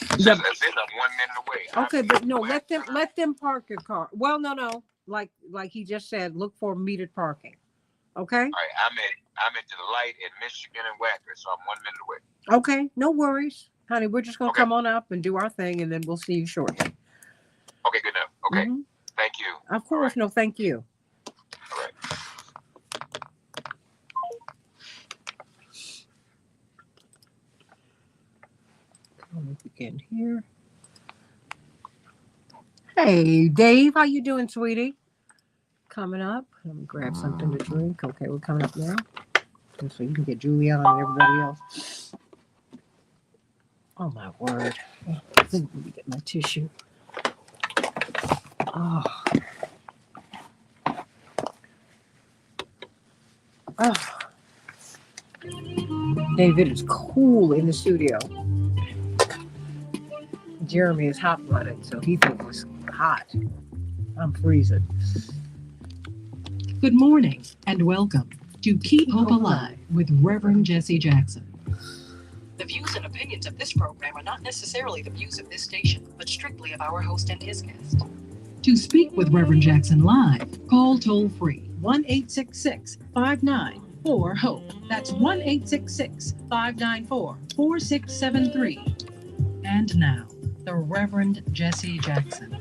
It says as if I'm 1 minute away. Okay, but no, let them park your car. Well, no. Like he just said, look for metered parking. Okay? All right, I'm at the light at Michigan and Wacker, so I'm 1 minute away. Okay, no worries. Honey, we're just gonna come on up and do our thing, and then we'll see you shortly. Okay, good enough. Okay. Mm-hmm. Thank you. Of course, no, thank you. All right. Let me begin here. Hey, Dave, how you doing, sweetie? Coming up. Let me grab something to drink. Okay, we're coming up now. And so you can get Juliana and everybody else. Oh, my word. I think let me get my tissue. Oh. Oh. David, it's cool in the studio. Jeremy is hot-blooded, so he thinks it was hot. I'm freezing. Good morning and welcome to Keep Hope Alive with Reverend Jesse Jackson. The views and opinions of this program are not necessarily the views of this station, but strictly of our host and his guest. To speak with Reverend Jackson live, call toll-free 1-866-594-HOPE. That's 1-866-594-4673. And now, the Reverend Jesse Jackson.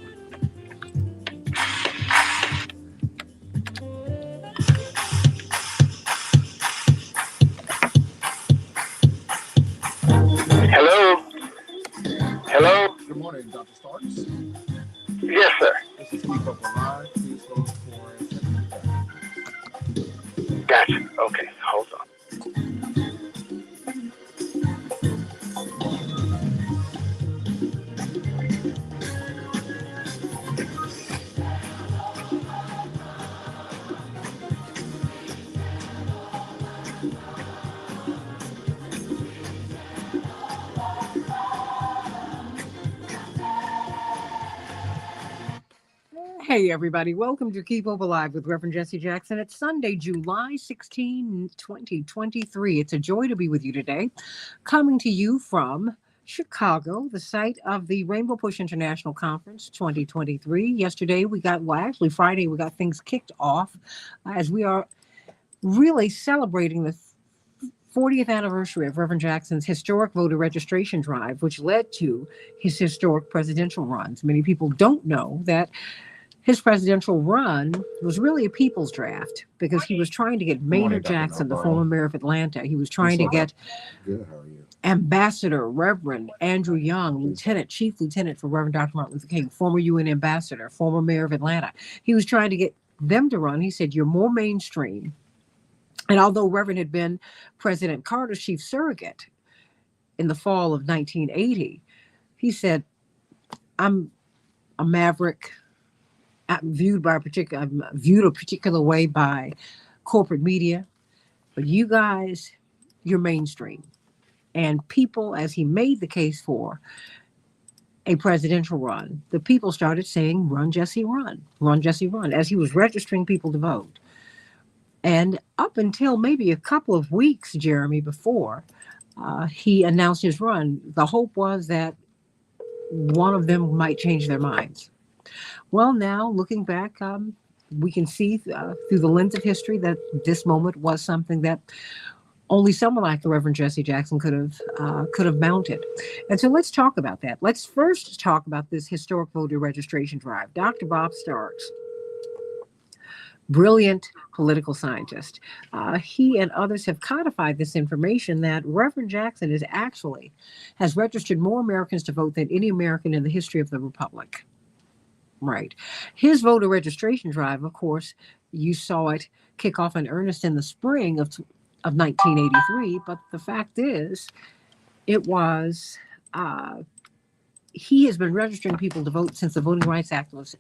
Hello? Hello? Good morning, Dr. Starks. Yes, sir. This is Keep Up Alive. Please hold for a second. Gotcha. Okay, hold on. Hey, everybody. Welcome to Keep Hope Alive with Reverend Jesse Jackson. It's Sunday, July 16, 2023. It's a joy to be with you today. Coming to you from Chicago, the site of the Rainbow Push International Conference 2023. Yesterday, actually Friday, we got things kicked off as we are really celebrating the 40th anniversary of Reverend Jackson's historic voter registration drive, which led to his historic presidential runs. Many people don't know that his presidential run was really a people's draft because he was trying to get Maynard Jackson, the former mayor of Atlanta. He was trying to get Ambassador Reverend Andrew Young, Chief Lieutenant for Reverend Dr. Martin Luther King, former UN ambassador, former mayor of Atlanta. He was trying to get them to run. He said, "You're more mainstream." And although Reverend had been President Carter's chief surrogate in the fall of 1980, he said, "I'm a maverick. I'm viewed a particular way by corporate media, but you guys, you're mainstream." And people, as he made the case for a presidential run, the people started saying, "Run, Jesse, run. Run, Jesse, run," as he was registering people to vote. And up until maybe a couple of weeks, Jeremy, before he announced his run, the hope was that one of them might change their minds. Well, now looking back, we can see through the lens of history that this moment was something that only someone like the Reverend Jesse Jackson could have mounted. And so let's talk about that. Let's first talk about this historic voter registration drive. Dr. Bob Starks, brilliant political scientist, he and others have codified this information that Reverend Jackson has registered more Americans to vote than any American in the history of the Republic. Right. His voter registration drive, of course, you saw it kick off in earnest in the spring of 1983. But the fact is, it was, he has been registering people to vote since the Voting Rights Act was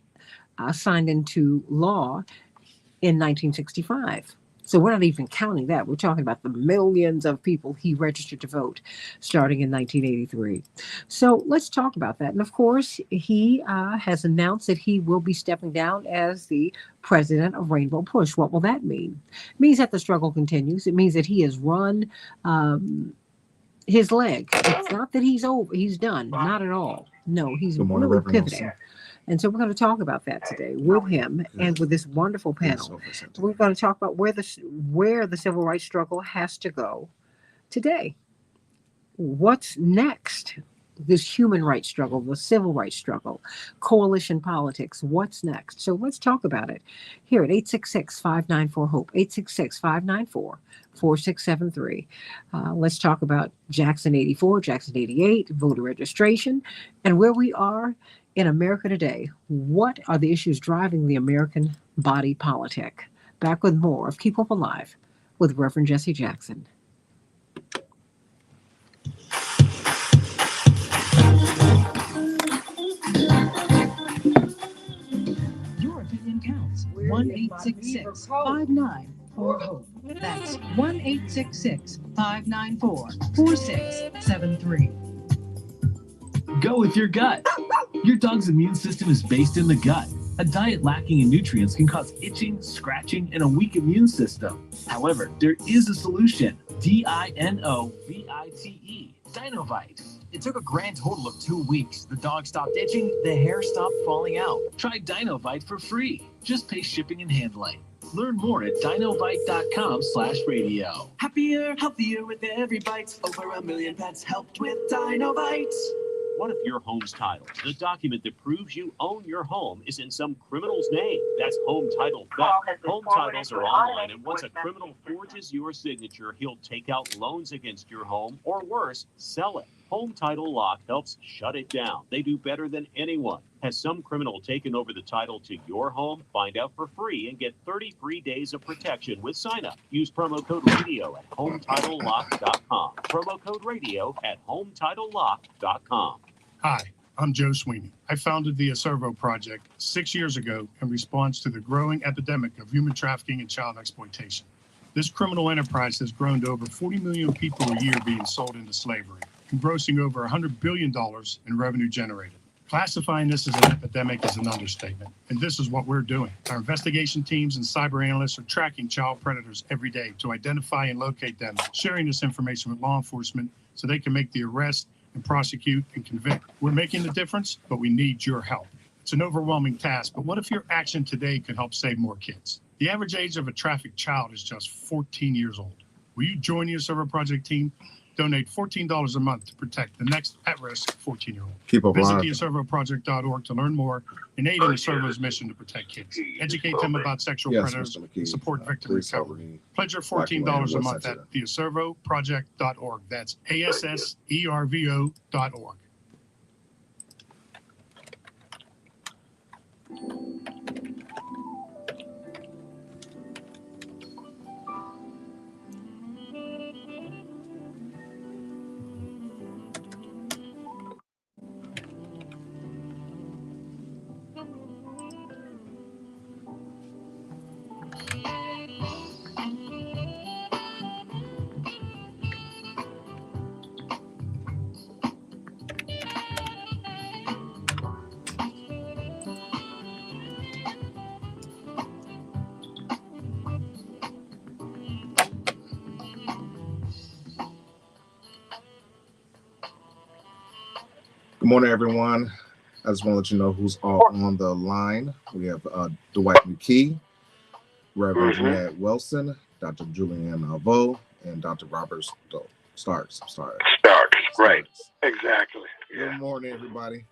signed into law in 1965. So we're not even counting that. We're talking about the millions of people he registered to vote starting in 1983. So let's talk about that. And of course, he has announced that he will be stepping down as the president of Rainbow Push. What will that mean? It means that the struggle continues. It means that he has run his leg. It's not that he's over, he's done, not at all. No, he's Good morning, really Reverend pivoting. Wilson. And so we're going to talk about that today with him and with this wonderful panel. We're going to talk about where the civil rights struggle has to go today. What's next? This human rights struggle, the civil rights struggle, coalition politics. What's next? So let's talk about it here at 866-594-HOPE, 866-594-4673. Let's talk about Jackson 84, Jackson 88, voter registration, and where we are in America today. What are the issues driving the American body politic? Back with more of Keep Hope Alive with Reverend Jesse Jackson. Your opinion counts. 1-866-594-HOPE. That's 1-866-594-4673. Go with your gut. Your dog's immune system is based in the gut. A diet lacking in nutrients can cause itching, scratching, and a weak immune system. However, there is a solution. DINOVITE. Dinovite. It took a grand total of 2 weeks. The dog stopped itching, the hair stopped falling out. Try Dinovite for free. Just pay shipping and handling. Learn more at dinovite.com/radio. Happier, healthier with every bite. Over 1 million pets helped with Dinovite. What if your home's title, the document that proves you own your home, is in some criminal's name? That's home title theft. Home titles are online, and once a criminal forges your signature, he'll take out loans against your home, or worse, sell it. Home Title Lock helps shut it down. They do better than anyone. Has some criminal taken over the title to your home? Find out for free and get 30 free days of protection with sign up. Use promo code radio at HometitleLock.com. Promo code radio at HometitleLock.com. Hi, I'm Joe Sweeney. I founded the Acervo Project 6 years ago in response to the growing epidemic of human trafficking and child exploitation. This criminal enterprise has grown to over 40 million people a year being sold into slavery, engrossing over $100 billion in revenue generated. Classifying this as an epidemic is an understatement, and this is what we're doing. Our investigation teams and cyber analysts are tracking child predators every day to identify and locate them, sharing this information with law enforcement so they can make the arrest and prosecute and convict. We're making the difference, but we need your help. It's an overwhelming task, but what if your action today could help save more kids? The average age of a trafficked child is just 14 years old. Will you join the Acervo Project team? Donate $14 a month to protect the next at-risk 14-year-old. Keep up Visit live. theacervoproject.org to learn more and aid in Acervo's mission to protect kids. Educate them about sexual Yes, predators Mr. McKee. and support victim Please help recovery. me. Pledge your Black $14 Lane, a what month section? at theacervoproject.org. That's ASSERVO.org. Good morning, everyone. I just want to let you know who's all on the line. We have Dwight McKee, Reverend Jeanette Wilson, Dr. Julianne Malveaux, and Dr. Robert Starks. Stark, right. Exactly. Yeah. Good morning, everybody.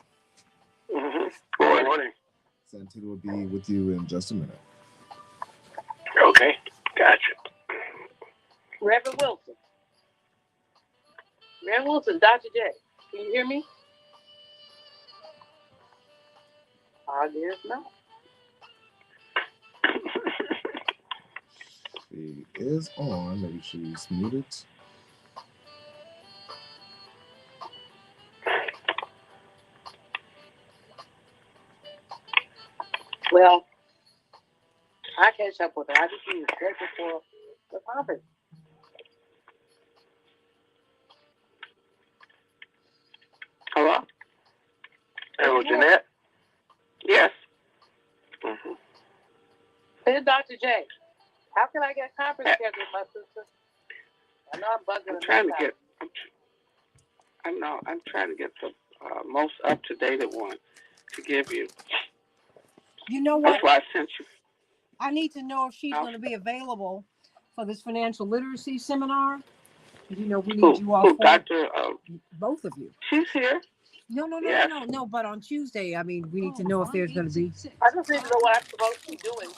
Mm-hmm. Good morning. Santita will be with you in just a minute. Okay, gotcha. Reverend Wilson. Reverend Wilson, Dr. J. Can you hear me? I guess not. She is on. Maybe she's muted. Well, I catch up with her. I just need to check before the conference. Hello? Hello, Jeanette? Yes. Mm-hmm. Hey, Dr. J. How can I get conference scheduled, my sister? I know I'm bugging. I'm trying to get. I'm trying to get the most up-to-date one to give you. You know what? That's why I sent you. I need to know if she's going to be available for this financial literacy seminar. You know, we need you all for Dr. Both of you. She's here. No. But on Tuesday, I mean, we need to know if there's going to be. I just need to know what I'm supposed to be doing.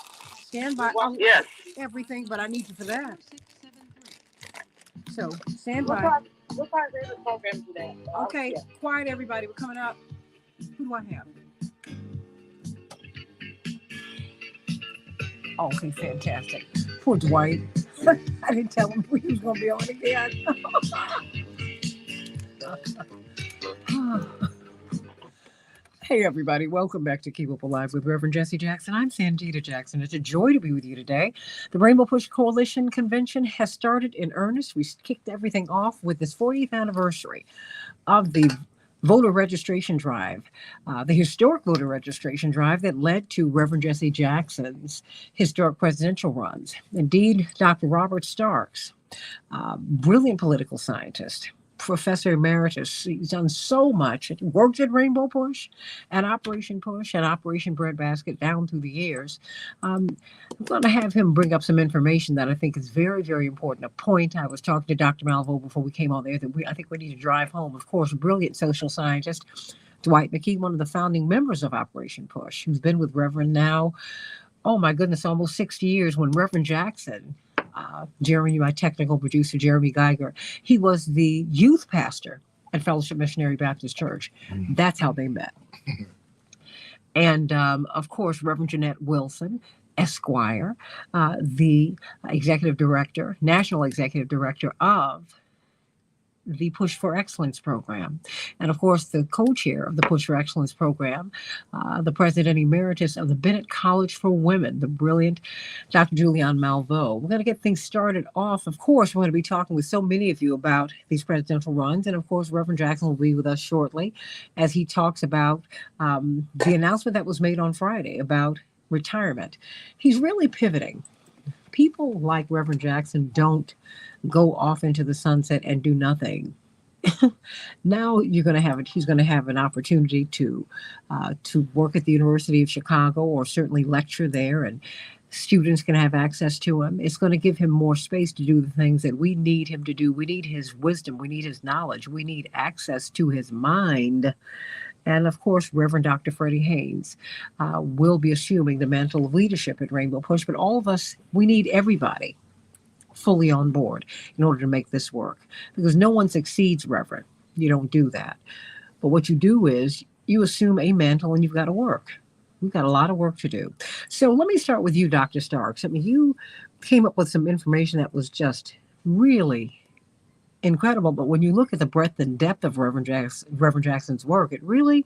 Stand by. Yes. Everything, but I need you for that. So stand What by. time is the program today? Okay, quiet, everybody. We're coming up. Who do I have? Oh, okay, fantastic. Poor Dwight. I didn't tell him he was going to be on again. Hey, everybody. Welcome back to Keep Up Alive with Reverend Jesse Jackson. I'm Sangita Jackson. It's a joy to be with you today. The Rainbow Push Coalition Convention has started in earnest. We kicked everything off with this 40th anniversary of the voter registration drive, the historic voter registration drive that led to Reverend Jesse Jackson's historic presidential runs. Indeed, Dr. Robert Starks, brilliant political scientist, Professor Emeritus. He's done so much. He worked at Rainbow Push and Operation Breadbasket down through the years. I'm going to have him bring up some information that I think is very, very important. A point I was talking to Dr. Malvo before we came on there that I think we need to drive home. Of course, brilliant social scientist Dwight McKee, one of the founding members of Operation Push, who's been with Reverend now, oh my goodness, almost 60 years. When Reverend Jackson, Jeremy, my technical producer, Jeremy Geiger, he was the youth pastor at Fellowship Missionary Baptist Church. That's how they met. And of course, Reverend Jeanette Wilson, Esquire, the executive director, national executive director of the Push for Excellence program. And of course, the co-chair of the Push for Excellence program, the president emeritus of the Bennett College for Women, the brilliant Dr. Julianne Malveaux. We're going to get things started off. Of course, we're going to be talking with so many of you about these presidential runs. And of course, Reverend Jackson will be with us shortly as he talks about the announcement that was made on Friday about retirement. He's really pivoting. People like Reverend Jackson don't go off into the sunset and do nothing. Now he's going to have an opportunity to work at the University of Chicago, or certainly lecture there, and students can have access to him. It's going to give him more space to do the things that we need him to do. We need his wisdom. We need his knowledge. We need access to his mind. And of course, Reverend Dr. Freddie Haynes will be assuming the mantle of leadership at Rainbow Push. But all of us, we need everybody fully on board in order to make this work, because no one succeeds, Reverend. You don't do that. But what you do is you assume a mantle and you've got to work. We've got a lot of work to do. So let me start with you, Dr. Starks. I mean, you came up with some information that was just really incredible. But when you look at the breadth and depth of Reverend Jackson's work, it really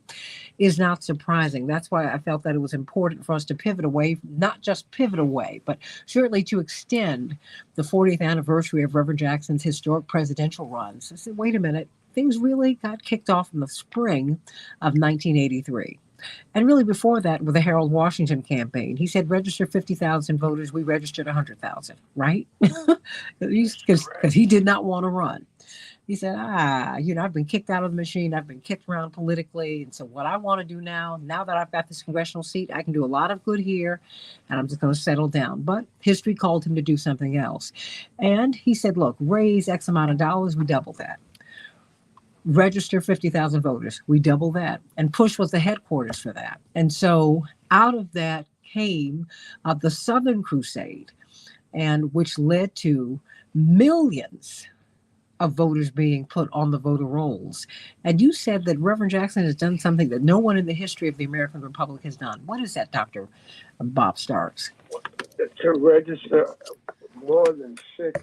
is not surprising. That's why I felt that it was important for us to pivot away, not just pivot away, but certainly to extend the 40th anniversary of Reverend Jackson's historic presidential runs. I said, wait a minute, things really got kicked off in the spring of 1983. And really before that, with the Harold Washington campaign, he said, register 50,000 voters. We registered 100,000, right? Because he did not want to run. He said, I've been kicked out of the machine. I've been kicked around politically. And so what I want to do now that I've got this congressional seat, I can do a lot of good here, and I'm just going to settle down. But history called him to do something else. And he said, look, raise X amount of dollars. We double that. Register 50,000 voters. We double that. And Push was the headquarters for that. And so out of that came the Southern Crusade, and which led to millions of voters being put on the voter rolls. And you said that Reverend Jackson has done something that no one in the history of the American Republic has done. What is that, Dr. Bob Starks? To register more than 6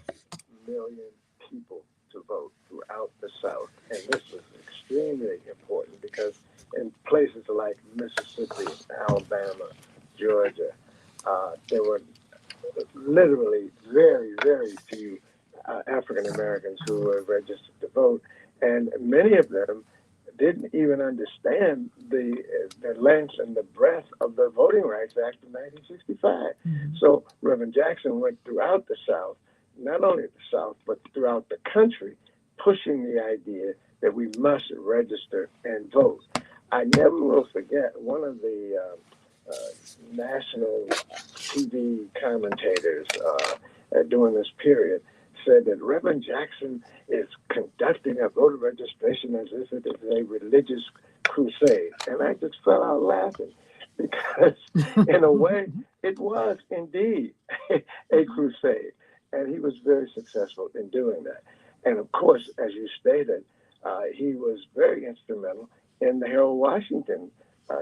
million people to vote throughout the South. And this was extremely important because in places like Mississippi, Alabama, Georgia, there were literally very, very few African Americans who were registered to vote. And many of them didn't even understand the length and the breadth of the Voting Rights Act of 1965. Mm-hmm. So Reverend Jackson went throughout the South, not only the South, but throughout the country, pushing the idea that we must register and vote. I never will forget one of the national TV commentators during this period said that Reverend Jackson is conducting a voter registration as if it is a religious crusade. And I just fell out laughing because, in a way, it was indeed a crusade. And he was very successful in doing that. And of course, as you stated, he was very instrumental in the Harold Washington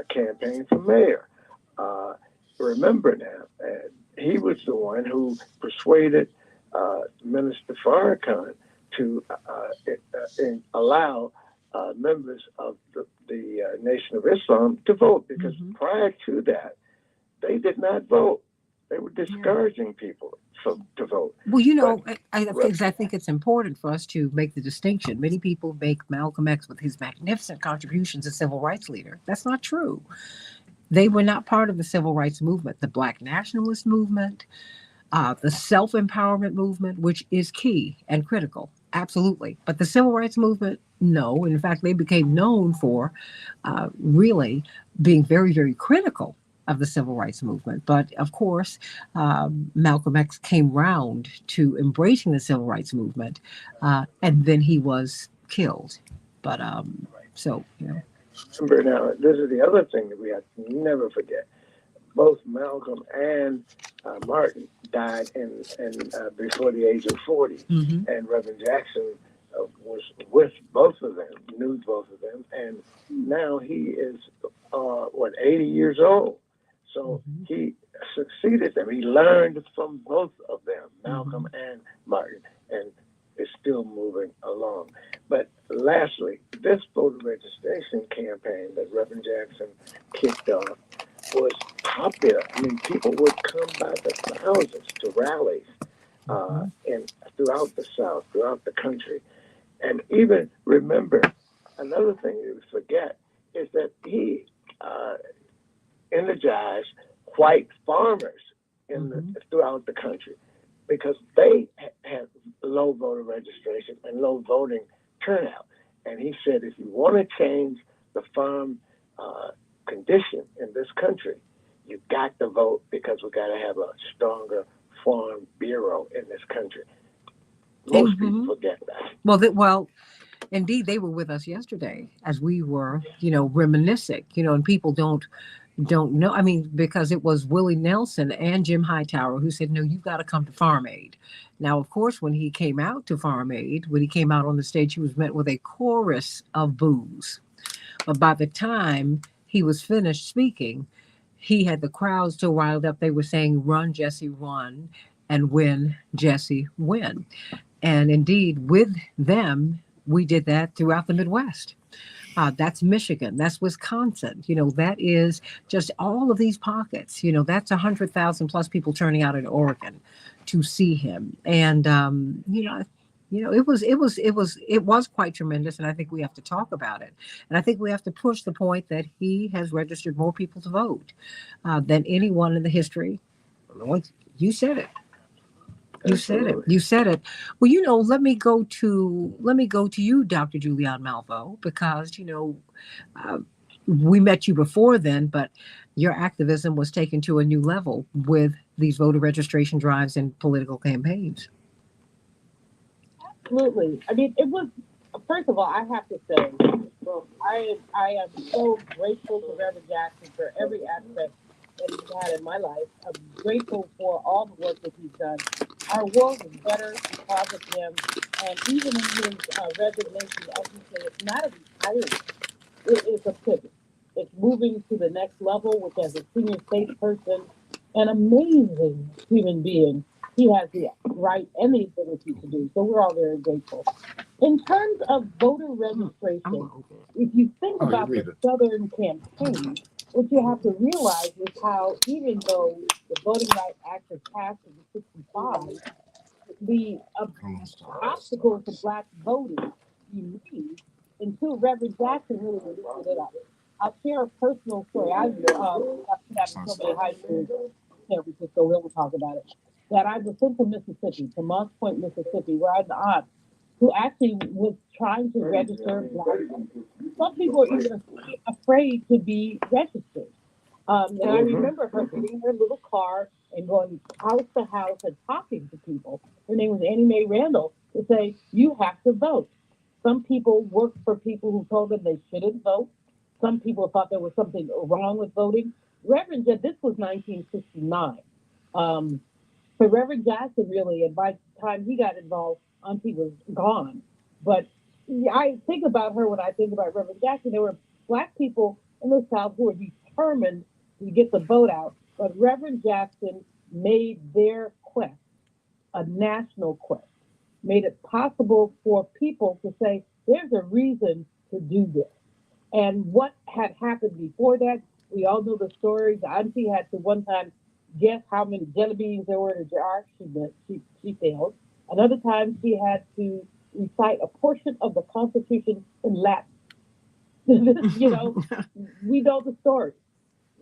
campaign for mayor. Remember now, he was the one who persuaded Minister Farrakhan to allow members of the Nation of Islam to vote, because prior to that, they did not vote. They were discouraging people to vote. Well, you know, I think it's important for us to make the distinction. Many people make Malcolm X with his magnificent contributions as civil rights leader. That's not true. They were not part of the civil rights movement, the Black nationalist movement, the self-empowerment movement, which is key and critical. Absolutely. But the civil rights movement, no. In fact, they became known for really being very, very critical of the civil rights movement. But of course, Malcolm X came round to embracing the civil rights movement, and then he was killed. But so, you know. Remember now, this is the other thing that we have to never forget. Both Malcolm and Martin died in before the age of 40. And Reverend Jackson was with both of them, knew both of them. And now he is, 80 years old. So he succeeded them. He learned from both of them, Malcolm and Martin, and is still moving along. But lastly, this voter registration campaign that Reverend Jackson kicked off was popular. I mean, people would come by the thousands to rallies and throughout the South, throughout the country. And even remember, another thing you forget is that he energized white farmers throughout the country, because they had low voter registration and low voting turnout. And he said, if you want to change the farm condition in this country, you got to vote, because we got to have a stronger farm bureau in this country. Most people forget that. Well, indeed, they were with us yesterday as we were, reminiscing, and people don't know. I mean, because it was Willie Nelson and Jim Hightower who said, no, you've got to come to Farm Aid. Now, of course, when he came out to Farm Aid, when he came out on the stage, he was met with a chorus of boos. But by the time he was finished speaking, he had the crowd so riled up. They were saying, run, Jesse, run, and win, Jesse, win. And indeed, with them, we did that throughout the Midwest. That's Michigan. That's Wisconsin. That is just all of these pockets. That's 100,000 plus people turning out in Oregon to see him. And, it was quite tremendous. And I think we have to talk about it. And I think we have to push the point that he has registered more people to vote than anyone in the history. You said it. You said it. You said it. Well, let me go to you, Dr. Julianne Malveaux, because we met you before then, but your activism was taken to a new level with these voter registration drives and political campaigns. Absolutely. I mean, it was. First of all, I have to say, I am so grateful to Reverend Jackson for every aspect that he's had in my life. I'm grateful for all the work that he's done. Our world is better because of him. And even in his resignation, as you say, it's not a retirement. It is a pivot. It's moving to the next level, which as a senior statesperson, an amazing human being, he has the right and the ability to do. So we're all very grateful. In terms of voter registration, if you think about the Southern campaign, what you have to realize is how, even though the Voting Rights Act was passed in 1965, the obstacle to Black voting remained until Reverend Jackson really lifted it up. I'll share a personal story. I was in high school in San Francisco. We'll talk about it. That I was sent to Mississippi, to Moss Point, Mississippi, where I had the aunt who actually was trying to register Black people. Some people are even afraid to be registered. And I remember her getting her little car and going house to house and talking to people. Her name was Annie Mae Randall, to say, you have to vote. Some people worked for people who told them they shouldn't vote. Some people thought there was something wrong with voting. Reverend, this was 1969. For Reverend Jackson, really, and by the time he got involved, Auntie was gone. But I think about her when I think about Reverend Jackson. There were Black people in the South who were determined to get the vote out, but Reverend Jackson made their quest a national quest, made it possible for people to say, there's a reason to do this. And what had happened before that, we all know the stories. Auntie had to one time guess how many jelly beans there were in a jar. She failed. Another time she had to recite a portion of the Constitution in Latin. You know, we know the story.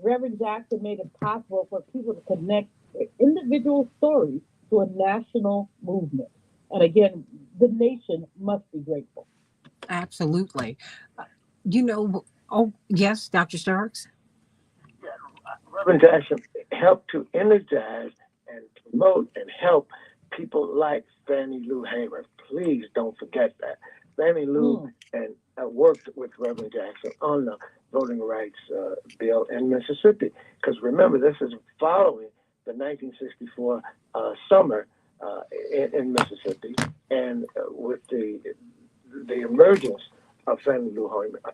Reverend Jackson made it possible for people to connect their individual stories to a national movement. And again, the nation must be grateful. Absolutely. You know, oh, yes, Dr. Starks? Reverend Jackson helped to energize and promote and help people like Fannie Lou Hamer. Please don't forget that. Fannie Lou and worked with Reverend Jackson on the voting rights bill in Mississippi. Because remember, this is following the 1964 summer in Mississippi, and with the emergence of Fannie Lou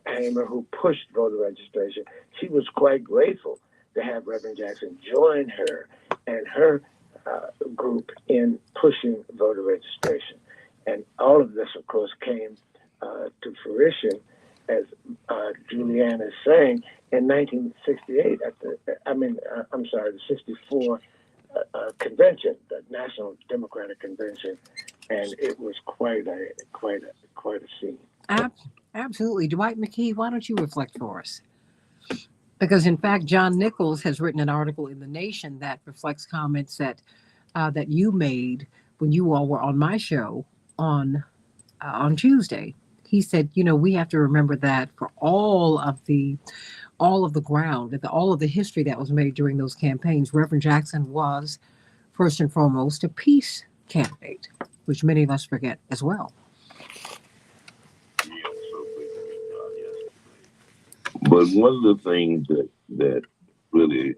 Hamer, who pushed voter registration, she was quite grateful to have Reverend Jackson join her and her group in pushing voter registration. And all of this, of course, came to fruition, as Julianne is saying, in 1968 at the 64 convention, the National Democratic Convention, and it was quite a scene. Absolutely. Dwight McKee, why don't you reflect for us? Because in fact, John Nichols has written an article in The Nation that reflects comments that you made when you all were on my show on Tuesday. He said, you know, we have to remember that for all of the ground, all of the history that was made during those campaigns, Reverend Jackson was first and foremost a peace candidate, which many of us forget as well. But one of the things that really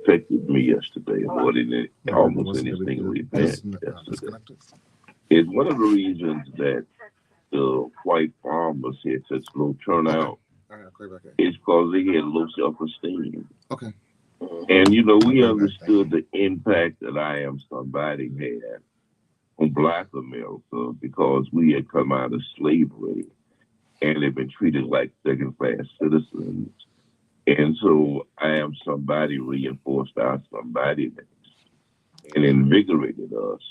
affected me yesterday, more than almost anything we've had yesterday, is one of the reasons that the white farmers had such low turnout is because they had low self-esteem. Okay. And, you know, we understood the impact that I Am Somebody had on Black America because we had come out of slavery and had been treated like second-class citizens. And so I Am Somebody reinforced our somebodyness and invigorated us.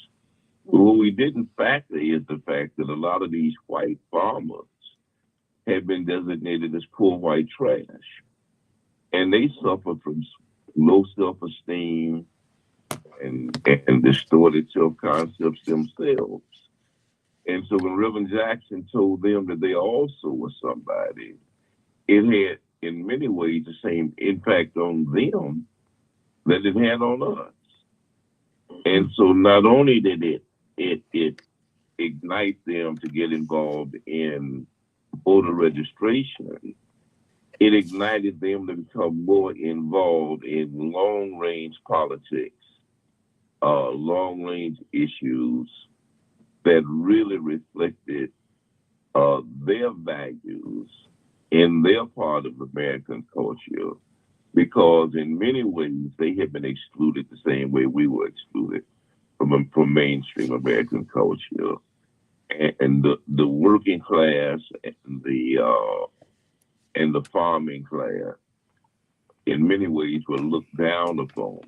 But what we didn't factor is the fact that a lot of these white farmers had been designated as poor white trash. And they suffered from low self-esteem and distorted self-concepts themselves. And so when Reverend Jackson told them that they also were somebody, it had in many ways the same impact on them that it had on us. And so not only did it ignite them to get involved in voter registration, it ignited them to become more involved in long-range politics, long-range issues that really reflected their values in their part of American culture, because in many ways they had been excluded the same way we were excluded from mainstream American culture. And the working class and the farming class in many ways were looked down upon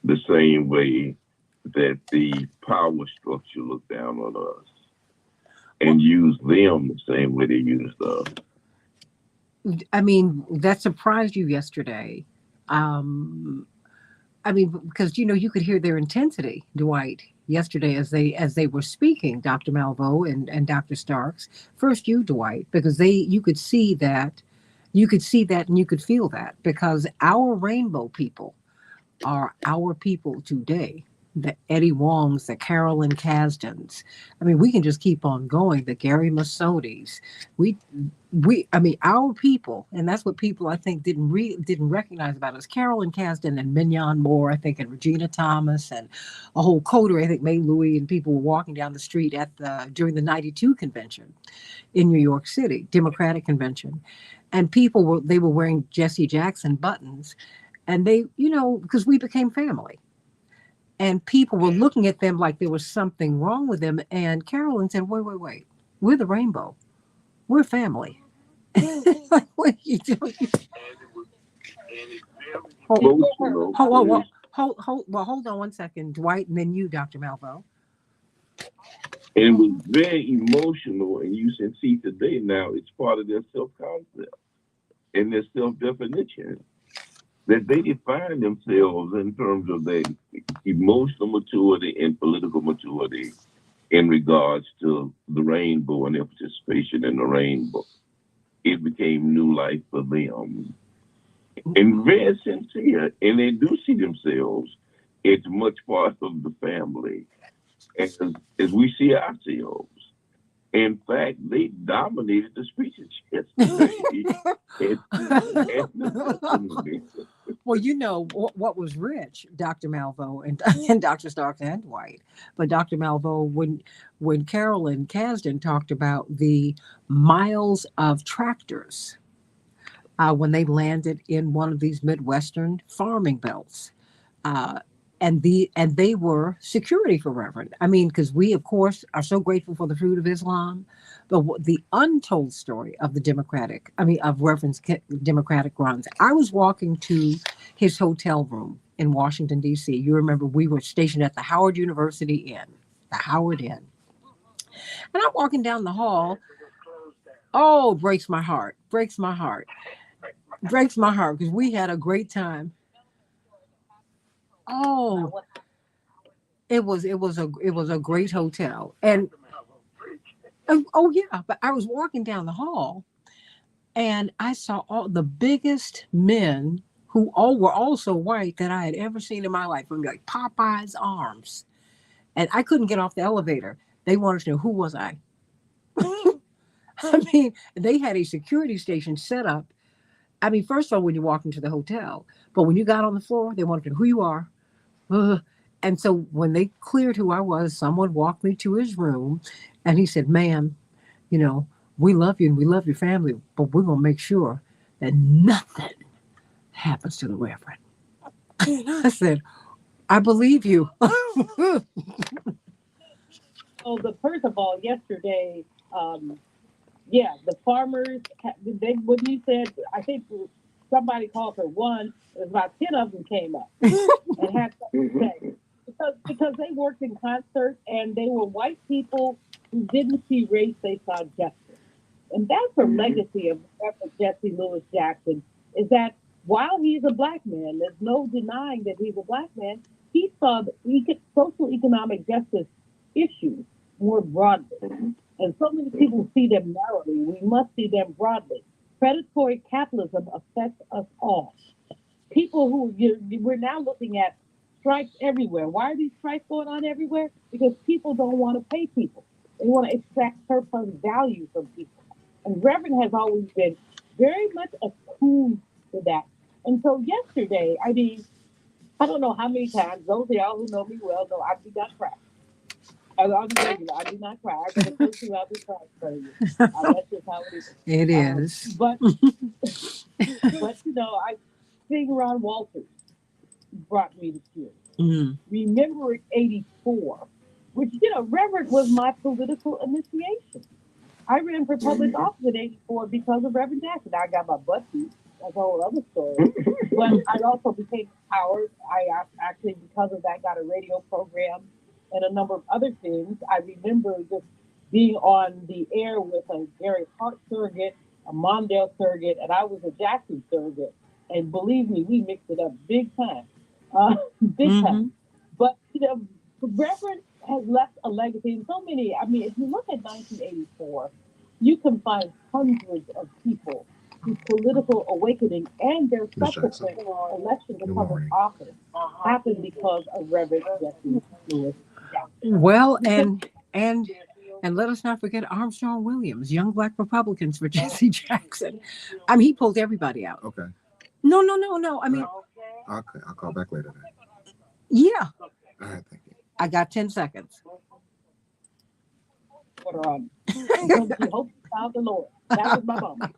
the same way that the power structure looked down on us and used them the same way they used us. I mean, that surprised you yesterday. I mean, because, you know, you could hear their intensity, Dwight. yesterday as they were speaking, Dr. Malveaux and Dr. Starks. First you, Dwight, because you could see that and you could feel that, because our rainbow people are our people today. The Eddie Wongs, the Carolyn Kasdans. I mean, we can just keep on going. The Gary Massonis. Our people, and that's what people I think didn't recognize about us. Carolyn Kasdan and Mignon Moore, I think, and Regina Thomas, and a whole coterie. I think May Louie and people were walking down the street during the '92 convention in New York City, Democratic convention, and they were wearing Jesse Jackson buttons, and they, because we became family. And people were looking at them like there was something wrong with them. And Carolyn said, wait. We're the rainbow. We're family. Like, what are you doing? Hold on one second, Dwight, and then you, Dr. Malveaux. And it was very emotional. And you can see today now it's part of their self-concept and their self-definition, that they define themselves in terms of their emotional maturity and political maturity in regards to the rainbow and their participation in the rainbow. It became new life for them. And very sincere. And they do see themselves as much part of the family as we see ourselves. In fact, they dominated the speeches yesterday. Well, what was rich, Dr. Malveaux and Dr. Starks and Dwight, but Dr. Malveaux, when Carolyn Kasdan talked about the miles of tractors when they landed in one of these Midwestern farming belts, and they were security for Reverend. I mean, because we, of course, are so grateful for the fruit of Islam, but the untold story of of Reverend's Democratic runs. I was walking to his hotel room in Washington, D.C. You remember we were stationed at the Howard University Inn, the Howard Inn. And I'm walking down the hall. Oh, breaks my heart, because we had a great time. Oh, it was a great hotel. And oh yeah, but I was walking down the hall and I saw all the biggest men who all were also white that I had ever seen in my life. I mean, like Popeye's arms. And I couldn't get off the elevator. They wanted to know who was I. I mean, they had a security station set up. I mean, first of all, when you walked into the hotel, but when you got on the floor, they wanted to know who you are. And so when they cleared who I was, someone walked me to his room and he said, ma'am, we love you and we love your family, but we're going to make sure that nothing happens to the Reverend. I said, I believe you. First of all, yesterday, the farmers, when you said, I think somebody called for one, there's about 10 of them came up and had something to say. Because they worked in concert and they were white people who didn't see race, they saw justice. And that's the legacy of Reverend Jesse Lewis Jackson, is that while he's a black man, there's no denying that he's a black man, he saw the social economic justice issues more broadly. And so many people see them narrowly. We must see them broadly. Predatory capitalism affects us all. People we're now looking at strikes everywhere. Why are these strikes going on everywhere? Because people don't want to pay people. They want to extract surplus value from people. And Reverend has always been very much attuned to that. And so yesterday, I mean, I don't know how many times, those of y'all who know me well know I do not cry. I'll be regular. I do not cry. I got to push you out the cry for you. That's just how it is. It is. But I sing Ron Walters brought me to tears. Remembering '84, which, Reverend was my political initiation. I ran for public office in '84 because of Reverend Jackson. I got my butt beat. That's a whole other story. But I also became empowered. I actually, because of that, got a radio program and a number of other things. I remember just being on the air with a Gary Hart surrogate, a Mondale surrogate, and I was a Jackson surrogate. And believe me, we mixed it up big time. Big time. But, Reverend has left a legacy. And so many, I mean, if you look at 1984, you can find hundreds of people whose political awakening and their subsequent election to public office happened because of Reverend Jesse Lewis Jackson. Well, and let us not forget Armstrong Williams, Young Black Republicans for Jesse Jackson. I mean, he pulled everybody out. Okay. No. I mean, Okay, I'll call back later then. yeah. All right, thank you. I got 10 seconds. Hope found the Lord. That was my mom.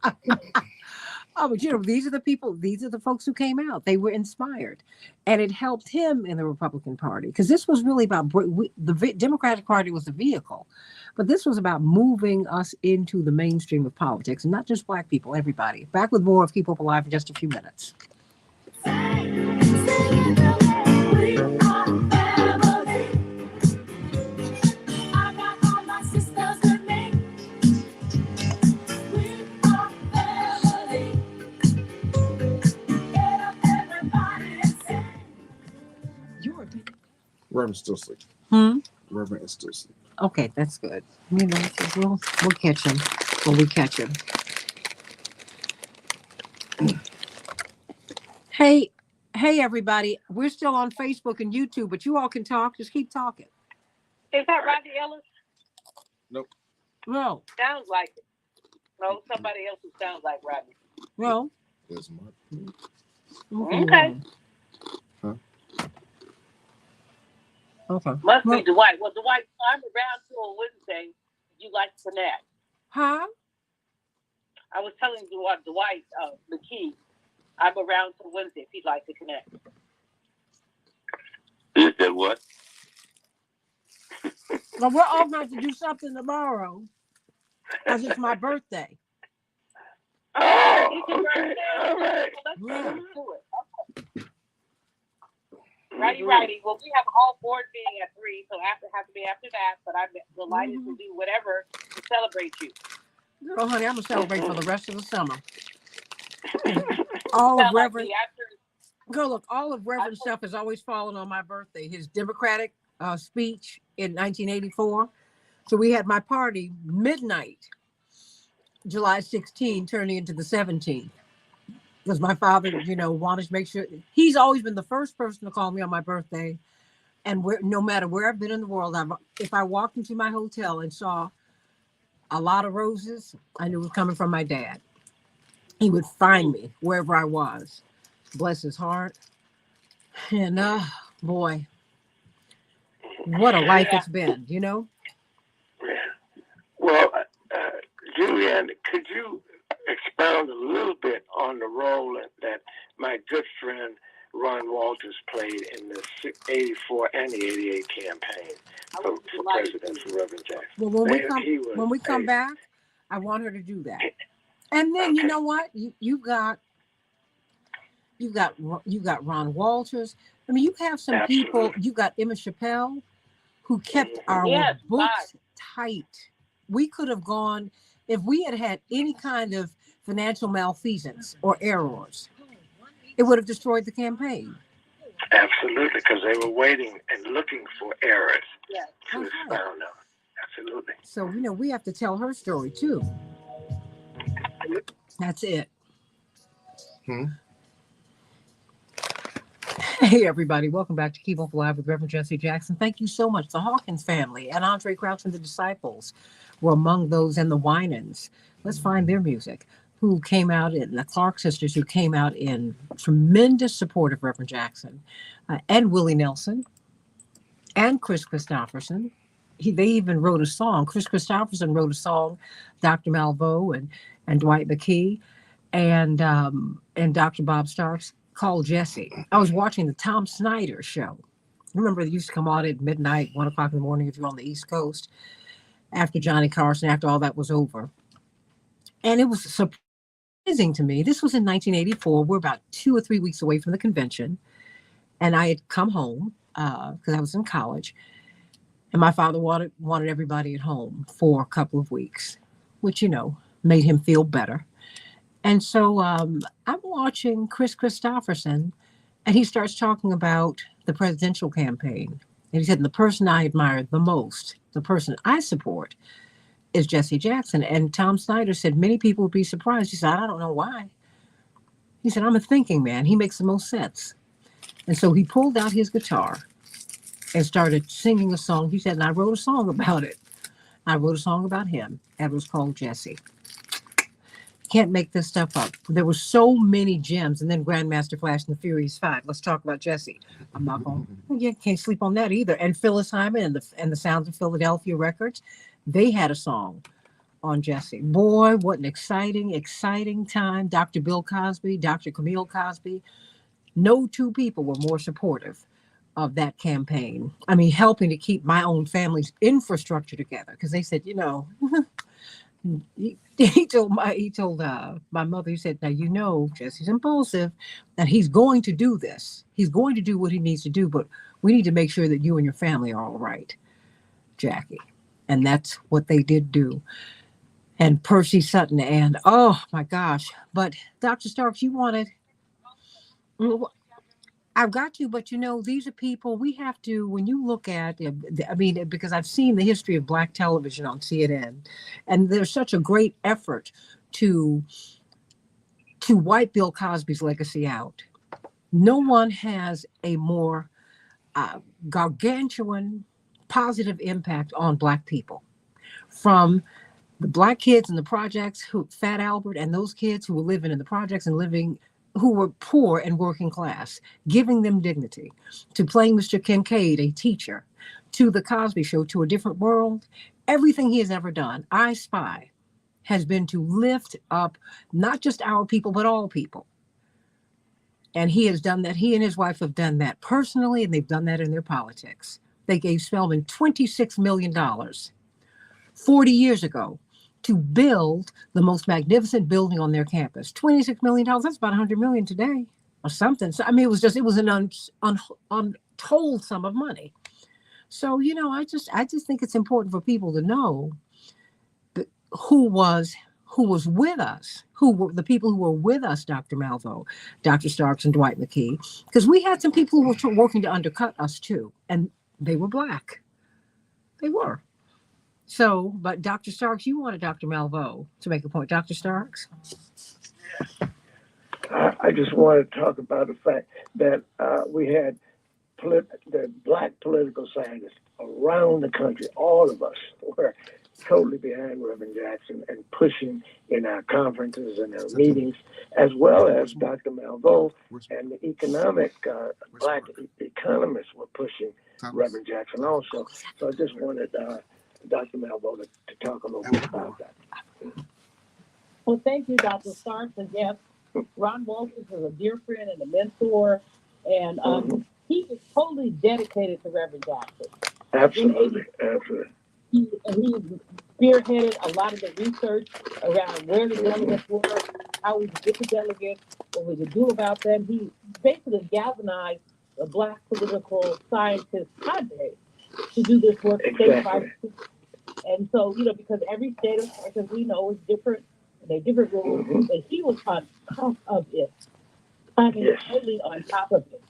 Oh, but you know, these are the folks who came out. They were inspired, and it helped him in the Republican Party, because this was really about the Democratic Party was the vehicle, but this was about moving us into the mainstream of politics, and not just Black people, everybody. Back with more of Keep Hope Alive in just a few minutes. Reverend's still asleep. Reverend is still asleep. Okay, that's good. You know, we'll catch him when we catch him. Hey, everybody. We're still on Facebook and YouTube, but you all can talk. Just keep talking. Is that Rodney Ellis? Nope. No. Sounds like it. No, somebody else who sounds like Rodney. No. There's Mark. Okay. Huh? Okay. Must be Dwight. Well, Dwight, I'm around till on Wednesday. You like to connect? Huh? I was telling Dwight McKee, I'm around till Wednesday if he'd like to connect. Is that what? Well, we're all going to do something tomorrow because it's my birthday. Oh, okay. All right. Let's do it. Okay. Righty. Well, we have a whole board meeting at 3, so have to be after that. But I'm delighted to do whatever to celebrate you. Girl, honey, I'm gonna celebrate for the rest of the summer. All of Reverend. Girl, look, all of Reverend stuff has always fallen on my birthday. His Democratic speech in 1984. So we had my party midnight, July 16, turning into the 17th. Because my father, you know, wanted to make sure. He's always been the first person to call me on my birthday. And no matter where I've been in the world, if I walked into my hotel and saw a lot of roses, I knew it was coming from my dad. He would find me wherever I was. Bless his heart. And boy, what a life it's been, you know? Yeah. Well, Julianne, could you expound a little bit on the role that my good friend Ron Walters played in the 84 and the 88 campaign for president for Reverend Jackson? Well, when we come back, I want her to do that. And then you know what? You got Ron Walters. I mean, you have some people. You got Emma Chappelle, who kept our books tight. We could have gone if we had any kind of financial malfeasance or errors. It would have destroyed the campaign. Absolutely, because they were waiting and looking for errors to expound on. Absolutely. So, you know, we have to tell her story too. That's it. Hey, everybody. Welcome back to Keep Hope Alive with Reverend Jesse Jackson. Thank you so much. The Hawkins family and Andre Crouch and the Disciples were among those, and the Winans. Let's find their music. Who came out in the Clark sisters, who came out in tremendous support of Reverend Jackson, and Willie Nelson, and Chris Christopherson. They even wrote a song. Chris Christopherson wrote a song, Dr. Malveaux and Dwight McKee, and Dr. Bob Starks, called Jesse. I was watching the Tom Snyder show. Remember, they used to come on at midnight, 1 o'clock in the morning if you're on the East Coast, after Johnny Carson, after all that was over. And it was surprising to me. This was in 1984. We're about 2 or 3 weeks away from the convention. And I had come home because I was in college. And my father wanted everybody at home for a couple of weeks, which, you know, made him feel better. And so I'm watching Chris Christopherson, and he starts talking about the presidential campaign And he said, the person I admire the most, the person I support, is Jesse Jackson. And Tom Snyder said many people would be surprised. He said, I don't know why. He said, I'm a thinking man. He makes the most sense. And so he pulled out his guitar and started singing a song. He said, and I wrote a song about it. I wrote a song about him. And it was called Jesse. Can't make this stuff up. There were so many gems. And then Grandmaster Flash and the Furious Five. Let's talk about Jesse. I'm not going. You can't sleep on that either. And Phyllis Hyman and the Sounds of Philadelphia Records, they had a song on Jesse. Boy, what an exciting time. Dr. Bill Cosby, Dr. Camille Cosby. No two people were more supportive of that campaign. I mean, helping to keep my own family's infrastructure together, because they said, he told my mother, he said, now, Jesse's impulsive, that he's going to do this. He's going to do what he needs to do, but we need to make sure that you and your family are all right, Jackie. And that's what they did do. And Percy Sutton, and oh my gosh. But Dr. Starks, you wanted, I've got to, but these are people we have to, when you look at, I mean, because I've seen the history of Black television on CNN, and there's such a great effort to wipe Bill Cosby's legacy out. No one has a more gargantuan positive impact on Black people, from the Black kids in the projects, Fat Albert and those kids who were living in the projects and who were poor and working class, giving them dignity, to playing Mr. Kincaid, a teacher, to the Cosby Show, to A Different World. Everything he has ever done, I Spy, has been to lift up not just our people, but all people. And he has done that. He and his wife have done that personally, and they've done that in their politics. They gave Spelman $26 million 40 years ago to build the most magnificent building on their campus. $26 million, that's about $100 million today or something. So, I mean, it was an untold sum of money. So, I just think it's important for people to know who was with us, who were the people who were with us, Dr. Malveaux, Dr. Starks, and Dwight McKee, because we had some people who were working to undercut us too, and they were Black. They were. So, but Dr. Starks, you wanted Dr. Malveaux to make a point. Dr. Starks? I just want to talk about the fact that we had the Black political scientists around the country. All of us were totally behind Reverend Jackson and pushing in our conferences and our meetings, as well as Dr. Malveaux and the economic Black economists were pushing Reverend Jackson also. So I just wanted Dr. Malveaux to talk a little bit about that. Well, thank you, Dr. Starks. And yes, Ron Walters is a dear friend and a mentor, and he is totally dedicated to Reverend Jackson. Absolutely. He spearheaded a lot of the research around where the delegates were, how we could get the delegates, what we could do about them. He basically galvanized the Black political scientist cadre to do this work state by state. And so, because every state, of course, as we know, is different, and they're different rules, and he was on top of it. I mean, totally on top of it.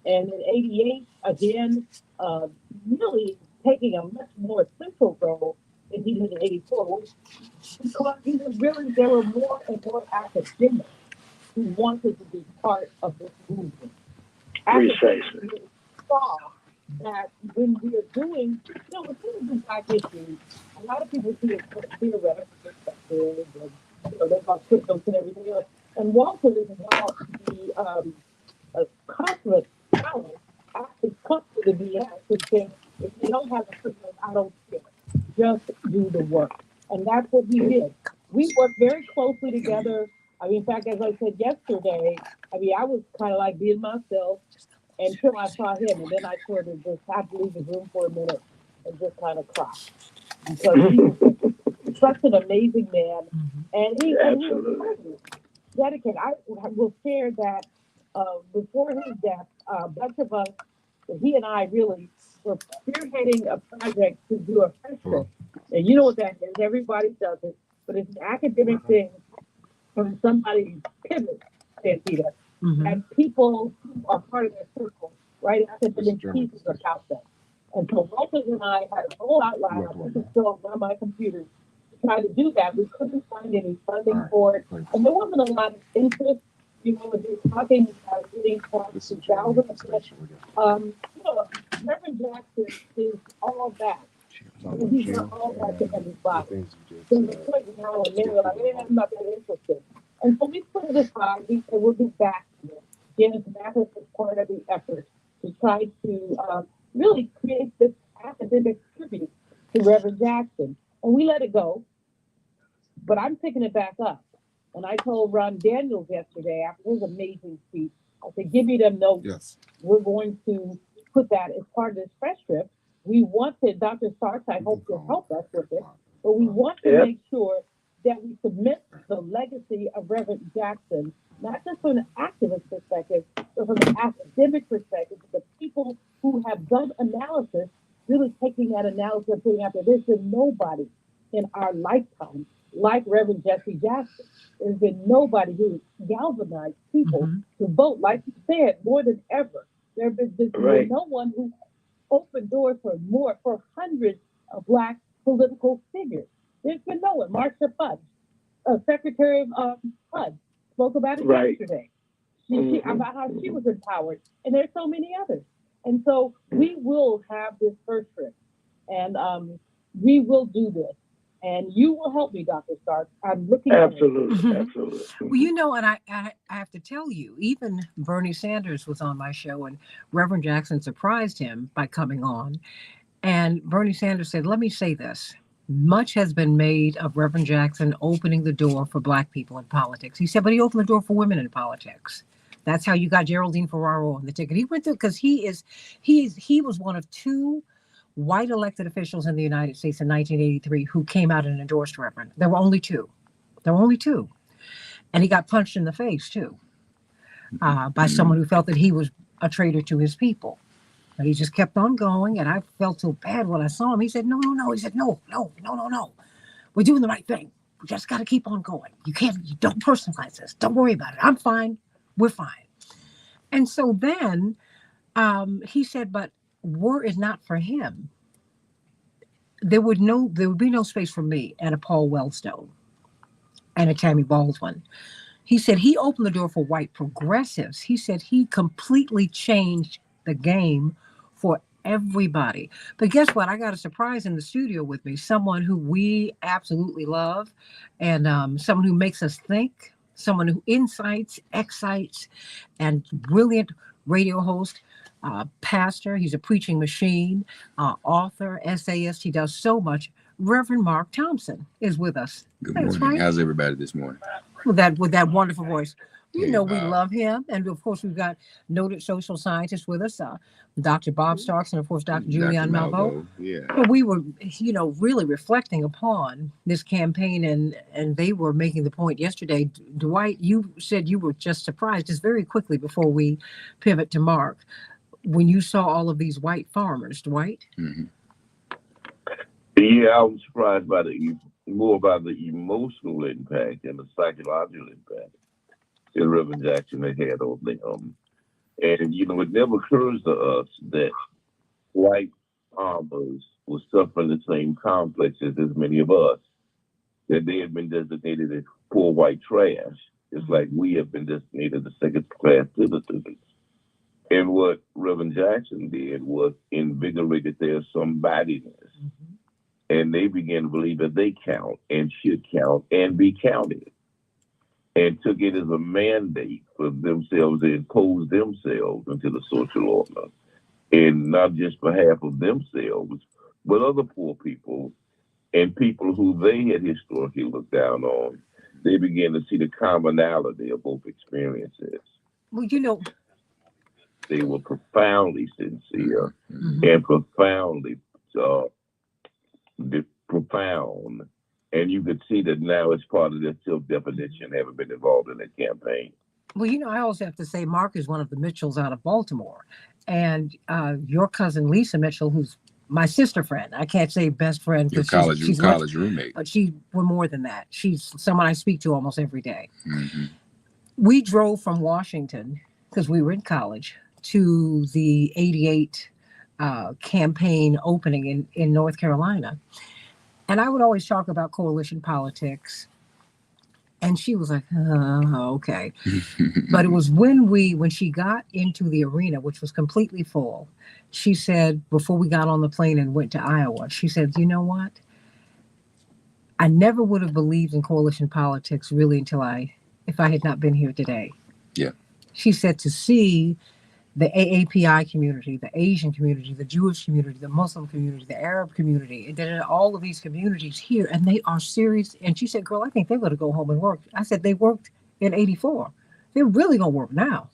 And in '88, again, really taking a much more central role than he did in '84, because he was really, there were more and more academics who wanted to be part of this movement. Academics saw that when we are doing, when people do Black issues, a lot of people see it from a theoretical perspective, and they're about cryptos and everything else. And Walter is about the consummate talent actually comes to the BS, which says, if you don't have a crypto, I don't care. Just do the work. And that's what we did. We worked very closely together. I mean, in fact, as I said yesterday, I was kind of like being myself until I saw him, and then I sort of just had to leave the room for a minute and just kind of cry. Because he was such an amazing man, and he was dedicated. I will share that before his death, a bunch of us, he and I really were spearheading a project to do a festival. And you know what that is, everybody does it, but it's an academic thing when somebody pivots, Santita, and people who are part of their circle, right? Academic pieces about them. And so Walters and I had a whole outline. I put this still on my computer to try to do that. We couldn't find any funding for it. And there wasn't a lot of interest. You know, when you're talking about getting past 2000, Reverend Jackson is all that. And he's not all that to everybody. There's a point now and then we're like, I'm not that interested. And so we put it aside. We said we'll be back here. Janice Mathis is part of the effort to try to really create this academic tribute to Reverend Jackson. And we let it go. But I'm picking it back up. And I told Ron Daniels yesterday after his amazing speech, I said, give me them notes. Yes. We're going to put that as part of this press trip. We wanted, Dr. Starks, I hope to help us with it, but we want to make sure that we submit the legacy of Reverend Jackson, not just from an activist perspective, but from an academic perspective, the people who have done analysis, really taking that analysis and putting out there. There's been nobody in our lifetime like Reverend Jesse Jackson. There's been nobody who galvanized people to vote, like you said, more than ever. There's been no one who opened doors for hundreds of Black political figures. There's been no one. Marsha Fudge, Secretary of HUD, spoke about it yesterday. About how she was empowered, and there's so many others. And so we will have this first trip, and we will do this. And you will help me, Dr. Stark. I'm looking absolutely. Well, you know, and I have to tell you, even Bernie Sanders was on my show, and Reverend Jackson surprised him by coming on. And Bernie Sanders said, let me say this. Much has been made of Reverend Jackson opening the door for Black people in politics. He said, but he opened the door for women in politics. That's how you got Geraldine Ferraro on the ticket. He went through, because he was one of two white elected officials in the United States in 1983 who came out and endorsed Reverend. There were only two. And he got punched in the face too by someone who felt that he was a traitor to his people. But he just kept on going, and I felt so bad when I saw him. He said, no. He said, no. We're doing the right thing. We just got to keep on going. You don't personalize this. Don't worry about it. I'm fine. We're fine. And so then he said, but were it not for him, there would be no space for me and a Paul Wellstone and a Tammy Baldwin. He said he opened the door for white progressives. He said he completely changed the game for everybody. But guess what? I got a surprise in the studio with me, someone who we absolutely love, and someone who makes us think, someone who incites, excites, and brilliant radio host, pastor. He's a preaching machine, author, essayist. He does so much. Reverend Mark Thompson is with us. Good morning. Right. How's everybody this morning? With that wonderful voice. You know, we love him. And of course, we've got noted social scientists with us, Dr. Bob Starks, and of course, Dr. Julianne Malveaux. Yeah. But we were, really reflecting upon this campaign, and they were making the point yesterday. Dwight, you said you were just surprised, just very quickly before we pivot to Mark, when you saw all of these white farmers, Dwight. Mm-hmm. Yeah, I was surprised by more about the emotional impact and the psychological impact that Reverend Jackson had on them. And, it never occurs to us that white farmers were suffering the same complexes as many of us, that they had been designated as poor white trash, just like we have been designated as second-class citizens. And what Reverend Jackson did was invigorated their somebodyness. Mm-hmm. And they began to believe that they count and should count and be counted. And took it as a mandate for themselves to impose themselves into the social order. And not just behalf of themselves, but other poor people and people who they had historically looked down on. They began to see the commonality of both experiences. Well, they were profoundly sincere and profoundly profound. And you could see that now it's part of their self-definition, having been involved in that campaign. Well, I always have to say Mark is one of the Mitchells out of Baltimore. And your cousin Lisa Mitchell, who's my sister friend, I can't say best friend. Your college roommate. But we're more than that. She's someone I speak to almost every day. Mm-hmm. We drove from Washington, because we were in college, to the 88 campaign opening in North Carolina. And I would always talk about coalition politics. And she was like, oh, okay. But it was when she got into the arena, which was completely full, she said, before we got on the plane and went to Iowa, she said, you know what? I never would have believed in coalition politics really if I had not been here today. Yeah. She said to see the AAPI community, the Asian community, the Jewish community, the Muslim community, the Arab community, and then all of these communities here, and they are serious. And she said, girl, I think they're going to go home and work. I said, they worked in 84. They're really going to work now.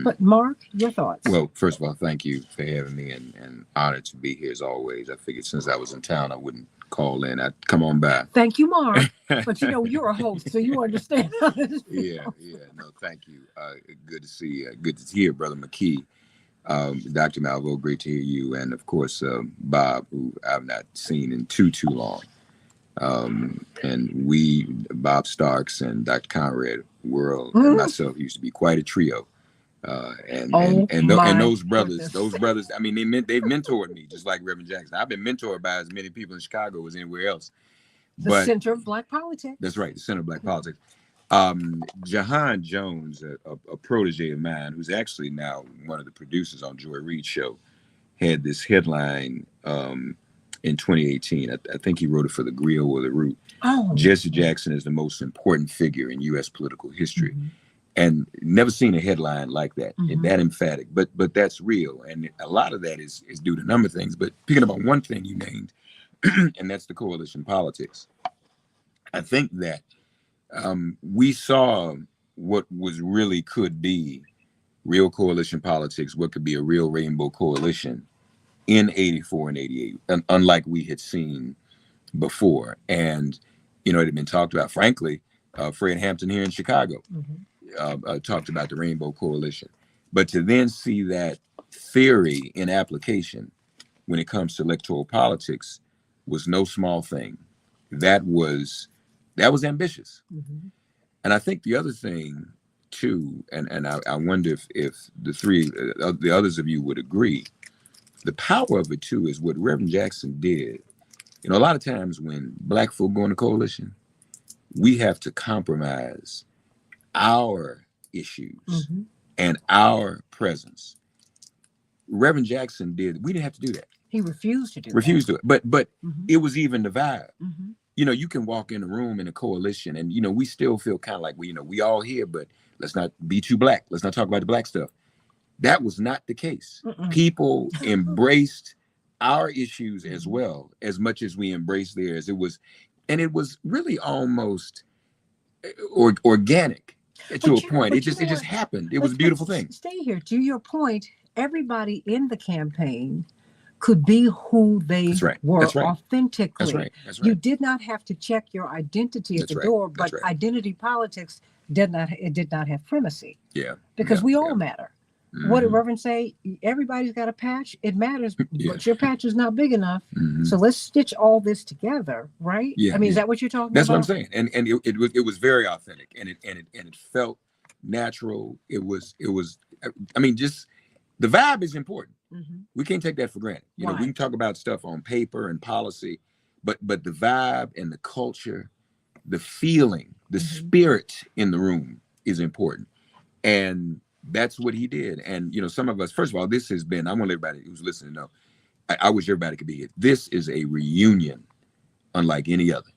But Mark, your thoughts? Well, first of all, thank you for having me, and honored to be here as always. I figured since I was in town, I wouldn't call in. I'd come on by. Thank you, Mark. But you're a host, so you understand how this Yeah. No, thank you. Good to see you. Good to hear Brother McKee. Dr. Malvo, great to hear you. And of course, Bob, who I've not seen in too long. And Bob Starks and Dr. Conrad World and myself used to be quite a trio. And those brothers, I mean, they've mentored me just like Reverend Jackson. I've been mentored by as many people in Chicago as anywhere else. The center of Black politics. That's right, the center of Black politics. Jahan Jones, a protege of mine, who's actually now one of the producers on Joy Reid's show, had this headline in 2018. I think he wrote it for the Griot or the Root. Jesse Jackson is the most important figure in U.S. political history. And never seen a headline like that, that emphatic, but that's real. And a lot of that is due to a number of things, but picking up on one thing you named, and that's the coalition politics. I think that we saw what could be real coalition politics, what could be a real rainbow coalition in 84 and 88, unlike we had seen before. And, it had been talked about, frankly, Fred Hampton here in Chicago. Talked about the Rainbow Coalition, but to then see that theory in application when it comes to electoral politics was no small thing. That was ambitious. And I think the other thing too, and I wonder if the others of you would agree, the power of it too is what Reverend Jackson did. A lot of times when Black folk go in a coalition, we have to compromise our issues and our presence. Reverend Jackson did. We didn't have to do that. He refused to do to it. But it was even the vibe. You can walk in a room in a coalition and, we still feel kind of like, we all here, but let's not be too Black. Let's not talk about the Black stuff. That was not the case. People embraced our issues as well, as much as we embraced theirs. It was really almost organic. To a point, it just happened. It was a beautiful thing. Stay here. To your point, everybody in the campaign could be who they were authentically. That's right. You did not have to check your identity at the door, but identity politics did not have primacy. Yeah. Because we all matter. What did Reverend say? Everybody's got a patch. It matters, but your patch is not big enough. So let's stitch all this together, right? Yeah. I mean, is that what you're talking That's about? That's what I'm saying. And it was very authentic, and it felt natural. It was. I mean, just the vibe is important. We can't take that for granted. We can talk about stuff on paper and policy, but the vibe and the culture, the feeling, the spirit in the room is important, and that's what he did. And, some of us, first of all, this has been, I want everybody who's listening to know, I wish everybody could be here. This is a reunion unlike any other.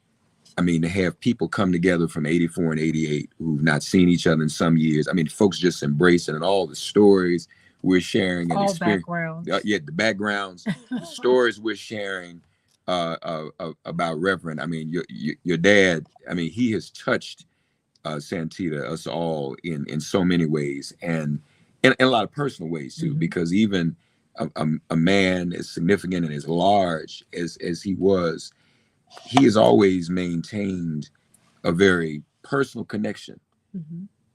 I mean, to have people come together from 84 and 88 who've not seen each other in some years. I mean, folks just embracing and all the stories we're sharing. And all backgrounds. The backgrounds, the stories we're sharing about Reverend. I mean, your dad, I mean, he has touched Santita, us all in so many ways, and in a lot of personal ways too, because even a man as significant and as large as he was, he has always maintained a very personal connection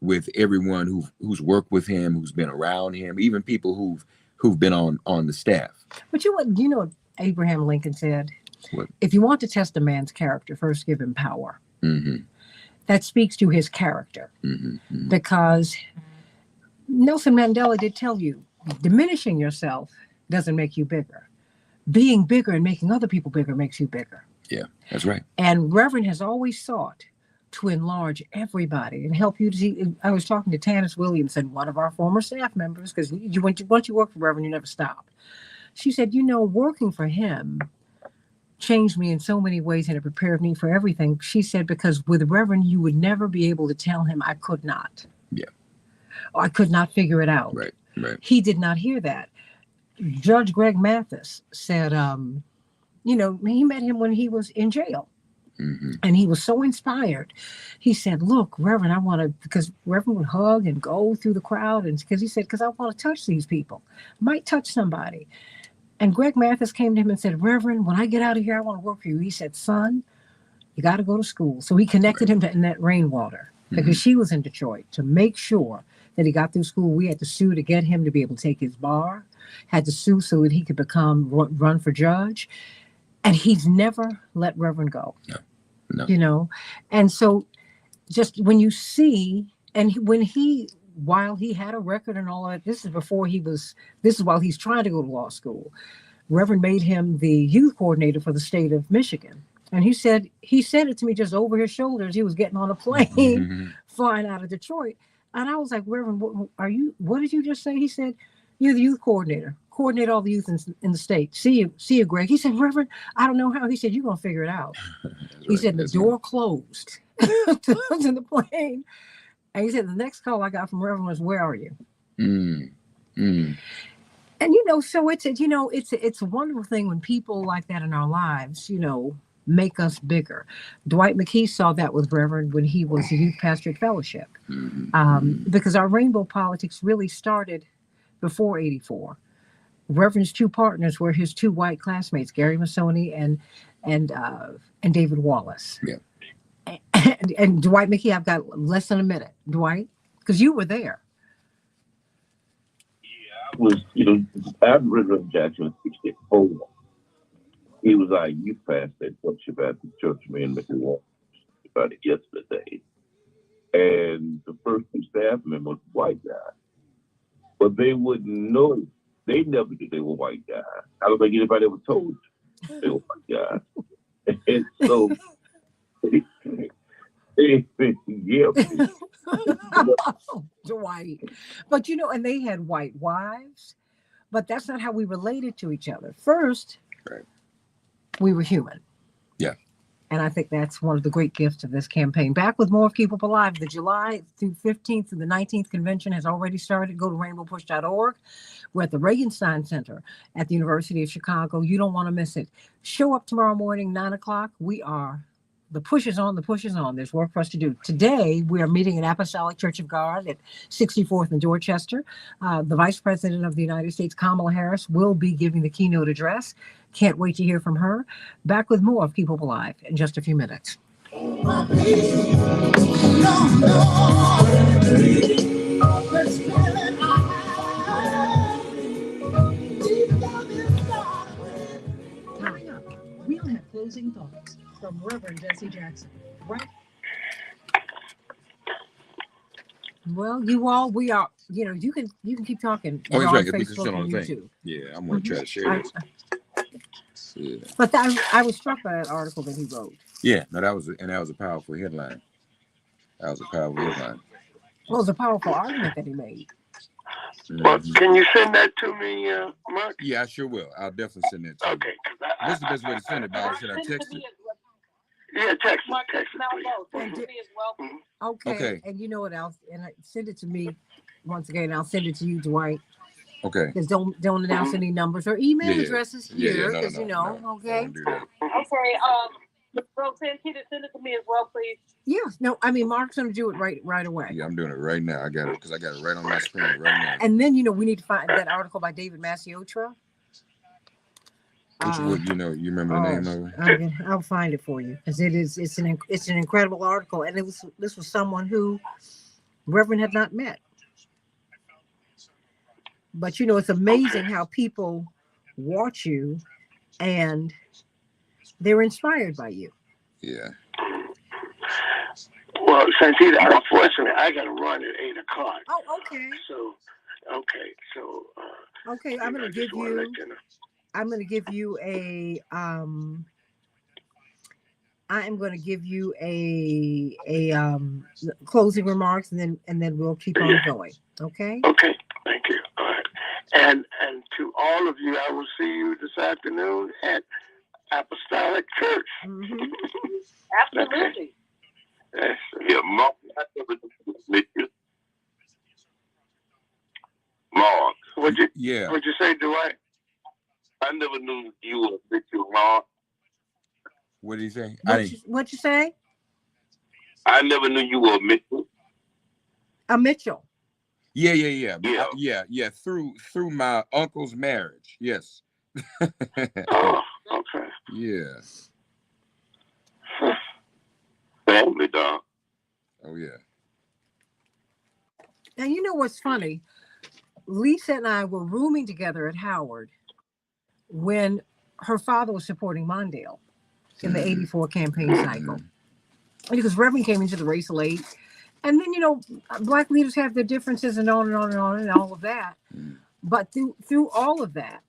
with everyone who's worked with him, who's been around him, even people who've been on the staff. But you know what Abraham Lincoln said? What? If you want to test a man's character, first give him power. That speaks to his character, because Nelson Mandela did tell you, diminishing yourself doesn't make you bigger. Being bigger and making other people bigger makes you bigger. Yeah, that's right. And Reverend has always sought to enlarge everybody and help you to see. I was talking to Tanis Williamson, one of our former staff members, because once you work for Reverend, you never stop. She said, working for him changed me in so many ways and it prepared me for everything. She said, because with Reverend, you would never be able to tell him I could not. Yeah. Or I could not figure it out. Right. He did not hear that. Judge Greg Mathis said, he met him when he was in jail. Mm-hmm. And he was so inspired. He said, look, Reverend, I want to, because Reverend would hug and go through the crowd. And because he said, because I want to touch these people. Might touch somebody. And Greg Mathis came to him and said, Reverend, when I get out of here, I want to work for you. He said, son, you got to go to school. So he connected him to Annette Rainwater because she was in Detroit to make sure that he got through school. We had to sue to get him to be able to take his bar, had to sue so that he could run for judge. And he's never let Reverend go. No. And so just when you see, and while he had a record and all of that, this is while he's trying to go to law school. Reverend made him the youth coordinator for the state of Michigan. And he said it to me just over his shoulders. He was getting on a plane flying out of Detroit. And I was like, Reverend, what did you just say? He said, you're the youth coordinator. Coordinate all the youth in the state. See you, Greg. He said, Reverend, I don't know how. He said, you're going to figure it out. He said, the door closed to the plane. And he said, the next call I got from Reverend was, where are you? And, so it's a wonderful thing when people like that in our lives, make us bigger. Dwight McKee saw that with Reverend when he was a youth pastorate fellowship. Because our rainbow politics really started before 84. Reverend's two partners were his two white classmates, Gary Masoni and David Wallace. Yeah. And Dwight McKee, I've got less than a minute. Dwight, because you were there. I've Reverend Jackson in 64. He was our youth pastor at Fellowship Baptist Church, me and Mr. Walker, about it yesterday. And the first two staff members were white guys. But they wouldn't know. They never knew they were white guys. I don't think anybody ever told you they were white guys. And so, Dwight. But and they had white wives, but that's not how we related to each other. First, we were human. Yeah. And I think that's one of the great gifts of this campaign. Back with more of Keep Hope Alive. The July through 15th through the 19th convention has already started. Go to rainbowpush.org. We're at the Regenstein Center at the University of Chicago. You don't want to miss it. Show up tomorrow morning, 9 o'clock. The push is on. There's work for us to do. Today, we are meeting at Apostolic Church of God at 64th and Dorchester. The Vice President of the United States, Kamala Harris, will be giving the keynote address. Can't wait to hear from her. Back with more of Keep Hope Alive in just a few minutes. We'll have closing thoughts from Reverend Jesse Jackson. Right. Well, you all, we are, you can keep talking. Oh, on right. Facebook and Thing. YouTube. Yeah, I'm going to try to share this. Yeah. But I was struck by that article that he wrote. Yeah, no, that was a powerful headline. Well, it was a powerful argument that he made. Well, can you send that to me, Mark? Yeah, I sure will. I'll definitely send that to you. Okay. What's the best way to send it, Bob? Should I text it? Yeah, text it, please. Okay. And you know what else? And send it to me once again. I'll send it to you, Dwight. Okay. Because don't announce any numbers or email addresses here, because okay. Okay. Roxanne, can you send it to me as well, please? Yeah. No, I mean, Mark's going to do it right away. Yeah, I'm doing it right now. I got it because I got it right on my screen right now. And then we need to find that article by David Massiotra. You remember the name of it? I'll find it for you because it's an incredible article, and this was someone who Reverend had not met. But it's amazing how people watch you and they're inspired by you. Yeah. Well, Santita, unfortunately, I got to run at 8 o'clock. Oh, okay. So Okay, I'm I going to just give want to you. let you know. I'm going to give you I am going to give you a closing remarks, and then we'll keep on going. Okay. Okay, thank you. All right, and to all of you, I will see you this afternoon at Apostolic Church. Mm-hmm. Absolutely. Yes. Yeah, Mark, I never met you. Mark. What'd you Yeah. say, Dwight? I never knew you were Mitchell, Mark. What did he say? What'd you say? I never knew you were Mitchell. A Mitchell. Yeah. Yeah. Through my uncle's marriage. Yes. Oh, okay. Yeah. Family, dog. Oh yeah. Now you know what's funny? Lisa and I were rooming together at Howard when her father was supporting Mondale in the '84 campaign cycle, because Reverend came into the race late, and then Black leaders have their differences and on and on and on and all of that. But through all of that,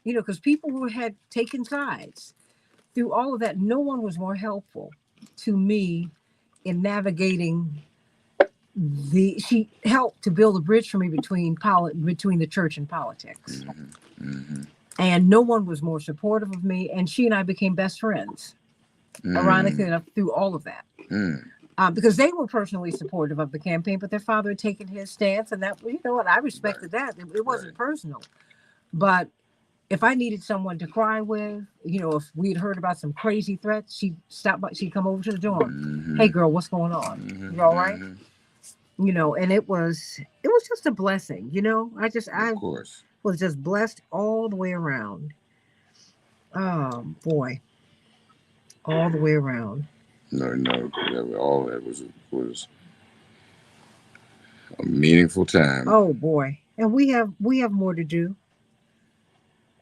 because people who had taken sides, through all of that, no one was more helpful to me in navigating. She helped to build a bridge for me between the church and politics. And no one was more supportive of me. And she and I became best friends, ironically enough, through all of that. Because they were personally supportive of the campaign, but their father had taken his stance, and that, what, I respected that. It wasn't personal. But if I needed someone to cry with, if we had heard about some crazy threats, she'd stop by, she'd come over to the door. Hey girl, what's going on? You all right? And it was just a blessing, I Of course. was just blessed all the way around. Oh boy. All the way around. No, all that was a meaningful time. Oh boy. And we have more to do.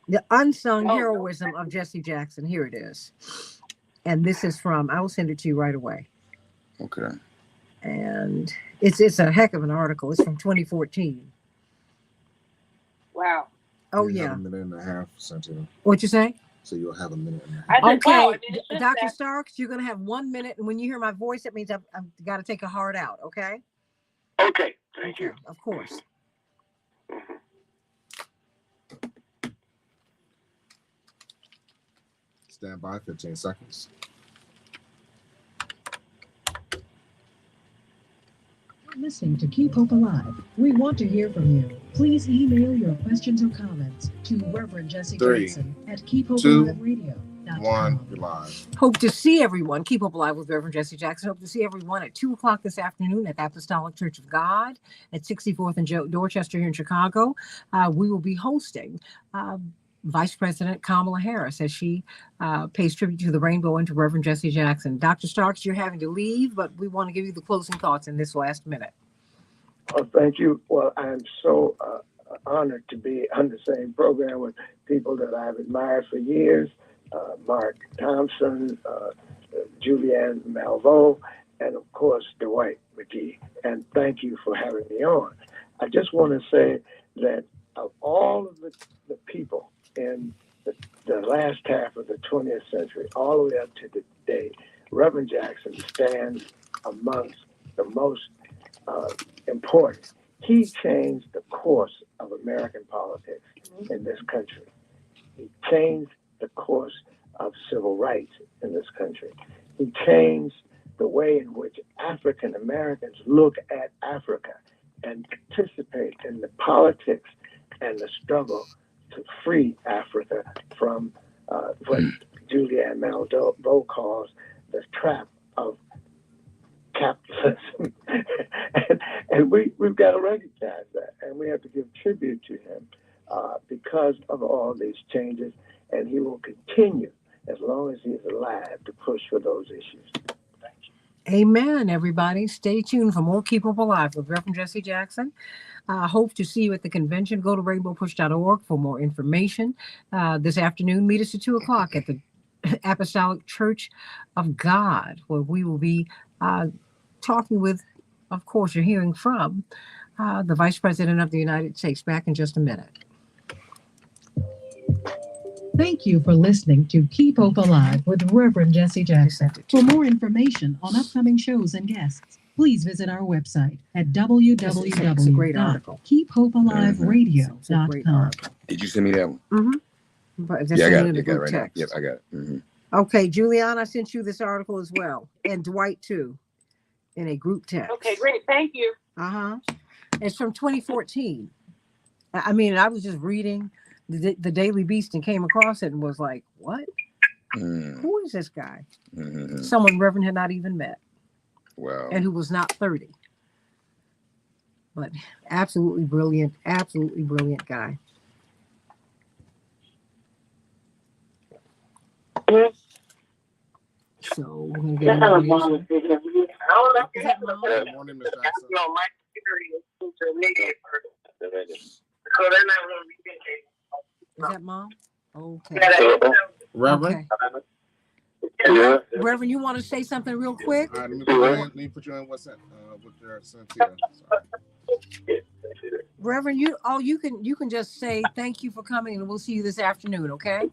The unsung heroism of Jesse Jackson. Here it is. And this is I will send it to you right away. Okay. And it's a heck of an article. It's from 2014. Wow. Oh You yeah. have a minute and a half, Cynthia. What'd you say? So you'll have a minute and a half. I said, Okay, wow, it's just Dr. that- Starks, you're gonna have 1 minute, and when you hear my voice, that means I've got to take a heart out. Okay. Okay, thank you. Of course. Stand by 15 seconds. Listening to Keep Hope Alive. We want to hear from you. Please email your questions or comments to Reverend Jesse 3, Jackson at keephopealiveradio.com. 2, 1, you're live. Hope to see everyone. Keep Up Alive with Reverend Jesse Jackson. Hope to see everyone at 2:00 this afternoon at the Apostolic Church of God at 64th and Dorchester here in Chicago. We will be hosting Vice President Kamala Harris as she pays tribute to the rainbow and to Reverend Jesse Jackson. Dr. Starks, you're having to leave, but we want to give you the closing thoughts in this last minute. Oh, thank you. Well, I'm so honored to be on the same program with people that I've admired for years, Mark Thompson, Julianne Malveaux, and of course, Dwight McGee. And thank you for having me on. I just want to say that of all of the people in the last half of the 20th century, all the way up to today, Reverend Jackson stands amongst the most important. He changed the course of American politics in this country. He changed the course of civil rights in this country. He changed the way in which African Americans look at Africa and participate in the politics and the struggle to free Africa from what Julianne Malveaux calls the trap of capitalism. and we've got to recognize that, and we have to give tribute to him because of all these changes, and he will continue as long as he's alive to push for those issues. Amen, everybody. Stay tuned for more Keep Up Alive with Reverend Jesse Jackson. Hope to see you at the convention. Go to rainbowpush.org for more information. This afternoon, meet us at 2:00 at the Apostolic Church of God, where we will be talking with, of course, you're hearing from the Vice President of the United States. Back in just a minute. Thank you for listening to Keep Hope Alive with Reverend Jesse Jackson. For more information on upcoming shows and guests, please visit our website at www.keephopealiveradio.com. Did you send me that one? Mm-hmm. But Yeah, I got it. in I the got it group right now. text. Yep, I got it. Mm-hmm. Okay, Juliana, I sent you this article as well, and Dwight too, in a group text. Okay, great. Thank you. It's from 2014. I mean, I was just reading the Daily Beast and came across it and was like, what? Who is this guy? Someone Reverend had not even met. Wow. And who was not 30. But absolutely brilliant guy. So we're going to get Good into morning, Mr. Jackson. Is that Mom? Okay. Reverend? Okay. Reverend, you want to say something real quick? All right, let me put you in what's with your Cynthia. Reverend, you can just say thank you for coming and we'll see you this afternoon, okay?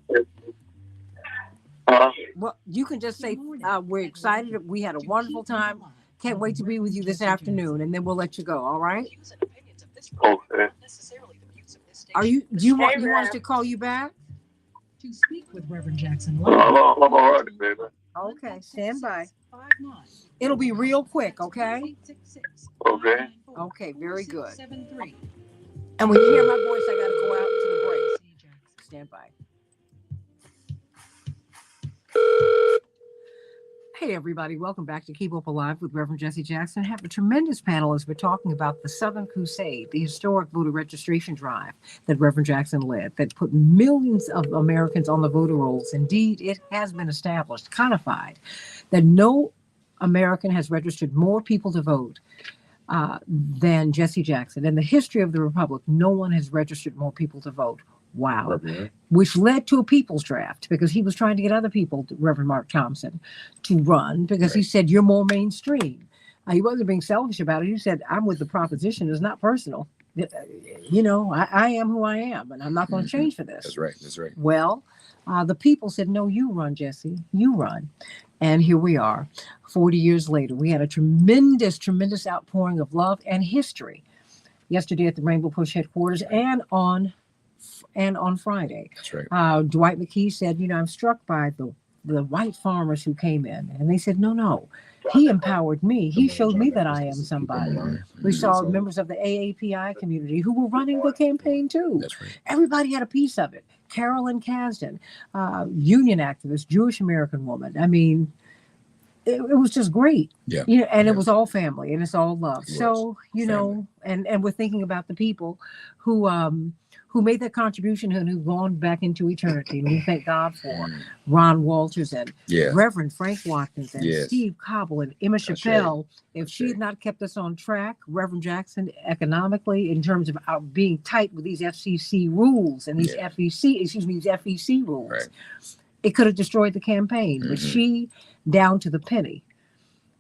Well, you can just say we're excited. We had a wonderful time. Can't wait to be with you this afternoon, and then we'll let you go. All right? Okay. Do you want us to call you back? To speak with Reverend Jackson. I'm all right, baby. Okay, stand by. It'll be real quick, okay? Okay. Okay, very good. And when you hear my voice, I got to go out to the break. Stand by. Hey, everybody. Welcome back to Keep Hope Alive with Reverend Jesse Jackson. I have a tremendous panel as we're talking about the Southern Crusade, the historic voter registration drive that Reverend Jackson led that put millions of Americans on the voter rolls. Indeed, it has been established, codified, that no American has registered more people to vote than Jesse Jackson. In the history of the Republic, no one has registered more people to vote. Wow. Which led to a people's draft because he was trying to get other people, Reverend Mark Thompson, to run because he said, you're more mainstream. He wasn't being selfish about it. He said, I'm with the proposition. It's not personal. You know, I am who I am, and I'm not going to change for this. That's right. That's right. Well, the people said, no, you run, Jesse. You run. And here we are, 40 years later. We had a tremendous outpouring of love and history yesterday at the Rainbow Push headquarters and on Friday. That's right. Dwight McKee said, you know, I'm struck by the white farmers who came in. And they said, no, he empowered me. He showed me that I am somebody. We saw members of the AAPI community who were running the campaign too. That's right. Everybody had a piece of it. Carolyn Kasdan, union activist, Jewish American woman. I mean, it was just great. Yeah. You know, and it was all family and it's all love. So, you know, and we're thinking about the people who made that contribution and who've gone back into eternity. And we thank God for Ron Walters and Reverend Frank Watkins and Steve Cobble and Emma Chappelle. If she had not kept us on track, Reverend Jackson, economically, in terms of being tight with these FCC rules and these FEC rules, it could have destroyed the campaign. But she, down to the penny,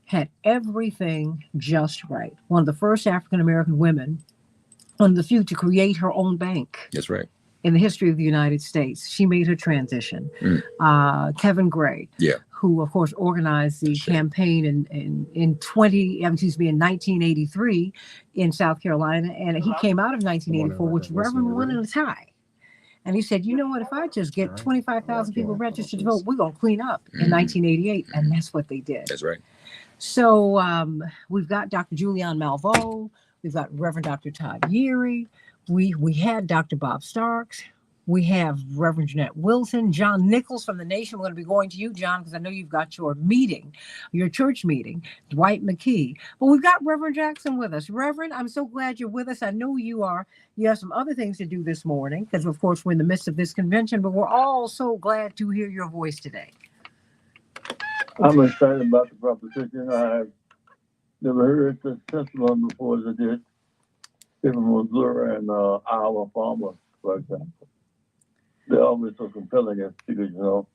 had everything just right. One of the first African-American women on the few to create her own bank. That's right. In the history of the United States. She made her transition. Kevin Gray, who of course organized the campaign in 1983 in South Carolina. And he came out of 1984, which Reverend won in a tie. And he said, you know what, if I just get 25,000 people registered to vote, we're going to clean up in 1988. And that's what they did. That's right. So we've got Dr. Julianne Malveaux. We've got Reverend Dr. Todd Yeary. We had Dr. Bob Starks. We have Reverend Jeanette Wilson. John Nichols from The Nation. We're going to be going to you, John, because I know you've got your meeting, your church meeting. Dwight McKee. But we've got Reverend Jackson with us. Reverend, I'm so glad you're with us. I know you have some other things to do this morning because, of course, we're in the midst of this convention, but we're all so glad to hear your voice today. I'm excited about the proposition. I've never heard this testimony before as I did. People from Missouri and Iowa farmers, for example. They're always so compelling as speakers, you know.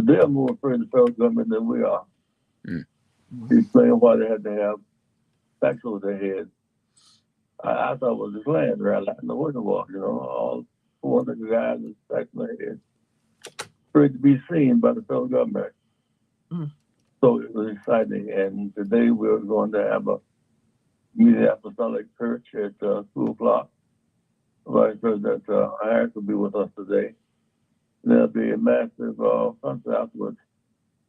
They're more afraid of the federal government than we are. Explain why they had to have facts over their head. I thought it was a plan rather than the word of war, you know. one of the guys is vaccinated, afraid to be seen by the federal government. Mm. So it was exciting. And today we're going to have a meeting at Apostolic Church at 2 o'clock. Vice President Harris will be with us today. There'll be a massive concert afterwards.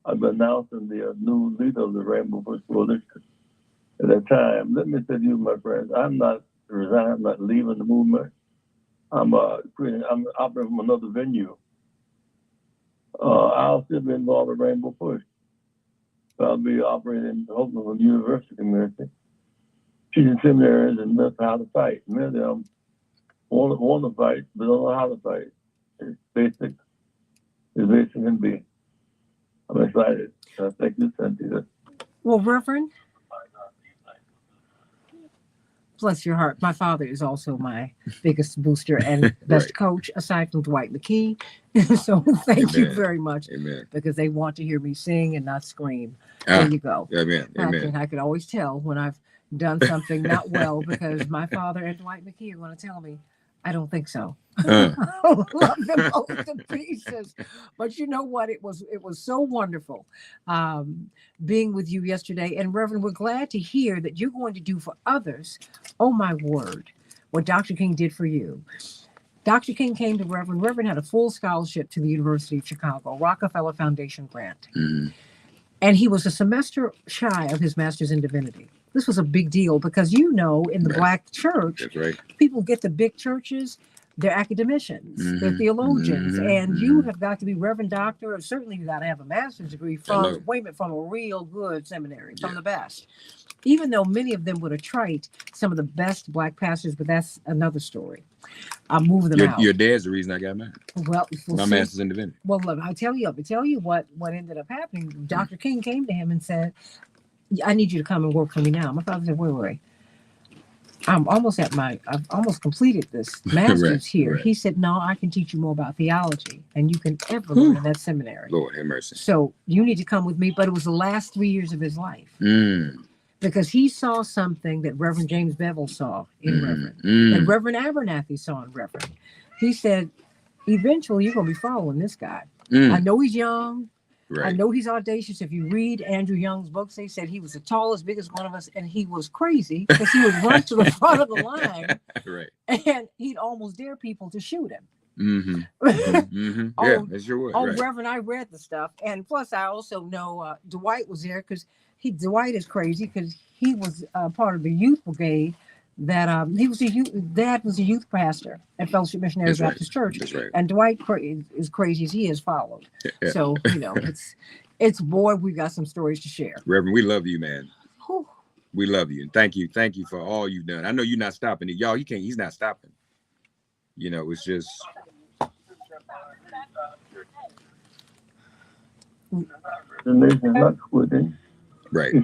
I've been announcing the new leader of the Rainbow Push Coalition. At that time, let me say to you, my friends, I'm not resigning, I'm not leaving the movement. I'm operating from another venue. I'll still be involved in Rainbow Push. I'll be operating, hopefully, from the university community, teaching seminaries and learn how to fight. Many of them want to fight, but don't know how to fight. It's basic. It's basic can be. I'm excited. Thank you, Cynthia. Well, Reverend, bless your heart. My father is also my biggest booster and best coach, aside from Dwight McKee. So thank you very much. Amen. Because they want to hear me sing and not scream. There you go. Amen. Amen. I could always tell when I've done something not well because my father and Dwight McKee are going to tell me, I don't think so. I love them both to pieces. But you know what? It was so wonderful being with you yesterday. And Reverend, we're glad to hear that you're going to do for others, oh my word, what Dr. King did for you. Dr. King came to Reverend. Reverend had a full scholarship to the University of Chicago, Rockefeller Foundation grant. Mm-hmm. And he was a semester shy of his master's in divinity. This was a big deal because, in the Black church, that's right, people get the big churches, they're academicians, they're theologians, and you have got to be Reverend Doctor, or certainly you got to have a master's degree from a real good seminary, from the best. Even though many of them would have tried some of the best Black pastors, but that's another story. I'm moving them out. Your dad's the reason I got married. Well, my master's in divinity. Well, look, I'll tell you what ended up happening. Dr. King came to him and said, I need you to come and work for me now. My father said, wait. I've almost completed this master's here. He said, no, I can teach you more about theology and you can ever learn in that seminary. Lord have mercy. So you need to come with me. But it was the last 3 years of his life. Because he saw something that Reverend James Bevel saw in Reverend, and Reverend Abernathy saw in Reverend. He said, eventually you're going to be following this guy. I know he's young. Right. I know he's audacious. If you read Andrew Young's books, they said he was the tallest, biggest one of us, and he was crazy because he would run to the front of the line, and he'd almost dare people to shoot him. Yeah, that's your word. Oh, Reverend, I read the stuff, and plus I also know Dwight was there because Dwight is crazy because he was part of the youth brigade. That Dad was a youth pastor at Fellowship Missionary Baptist Church, and Dwight is crazy as he is followed. So it's boy, we've got some stories to share. Reverend, we love you, man. Whew. We love you, and thank you for all you've done. I know you're not stopping it, y'all. He's not stopping. It's just. The nation not quitting. Right.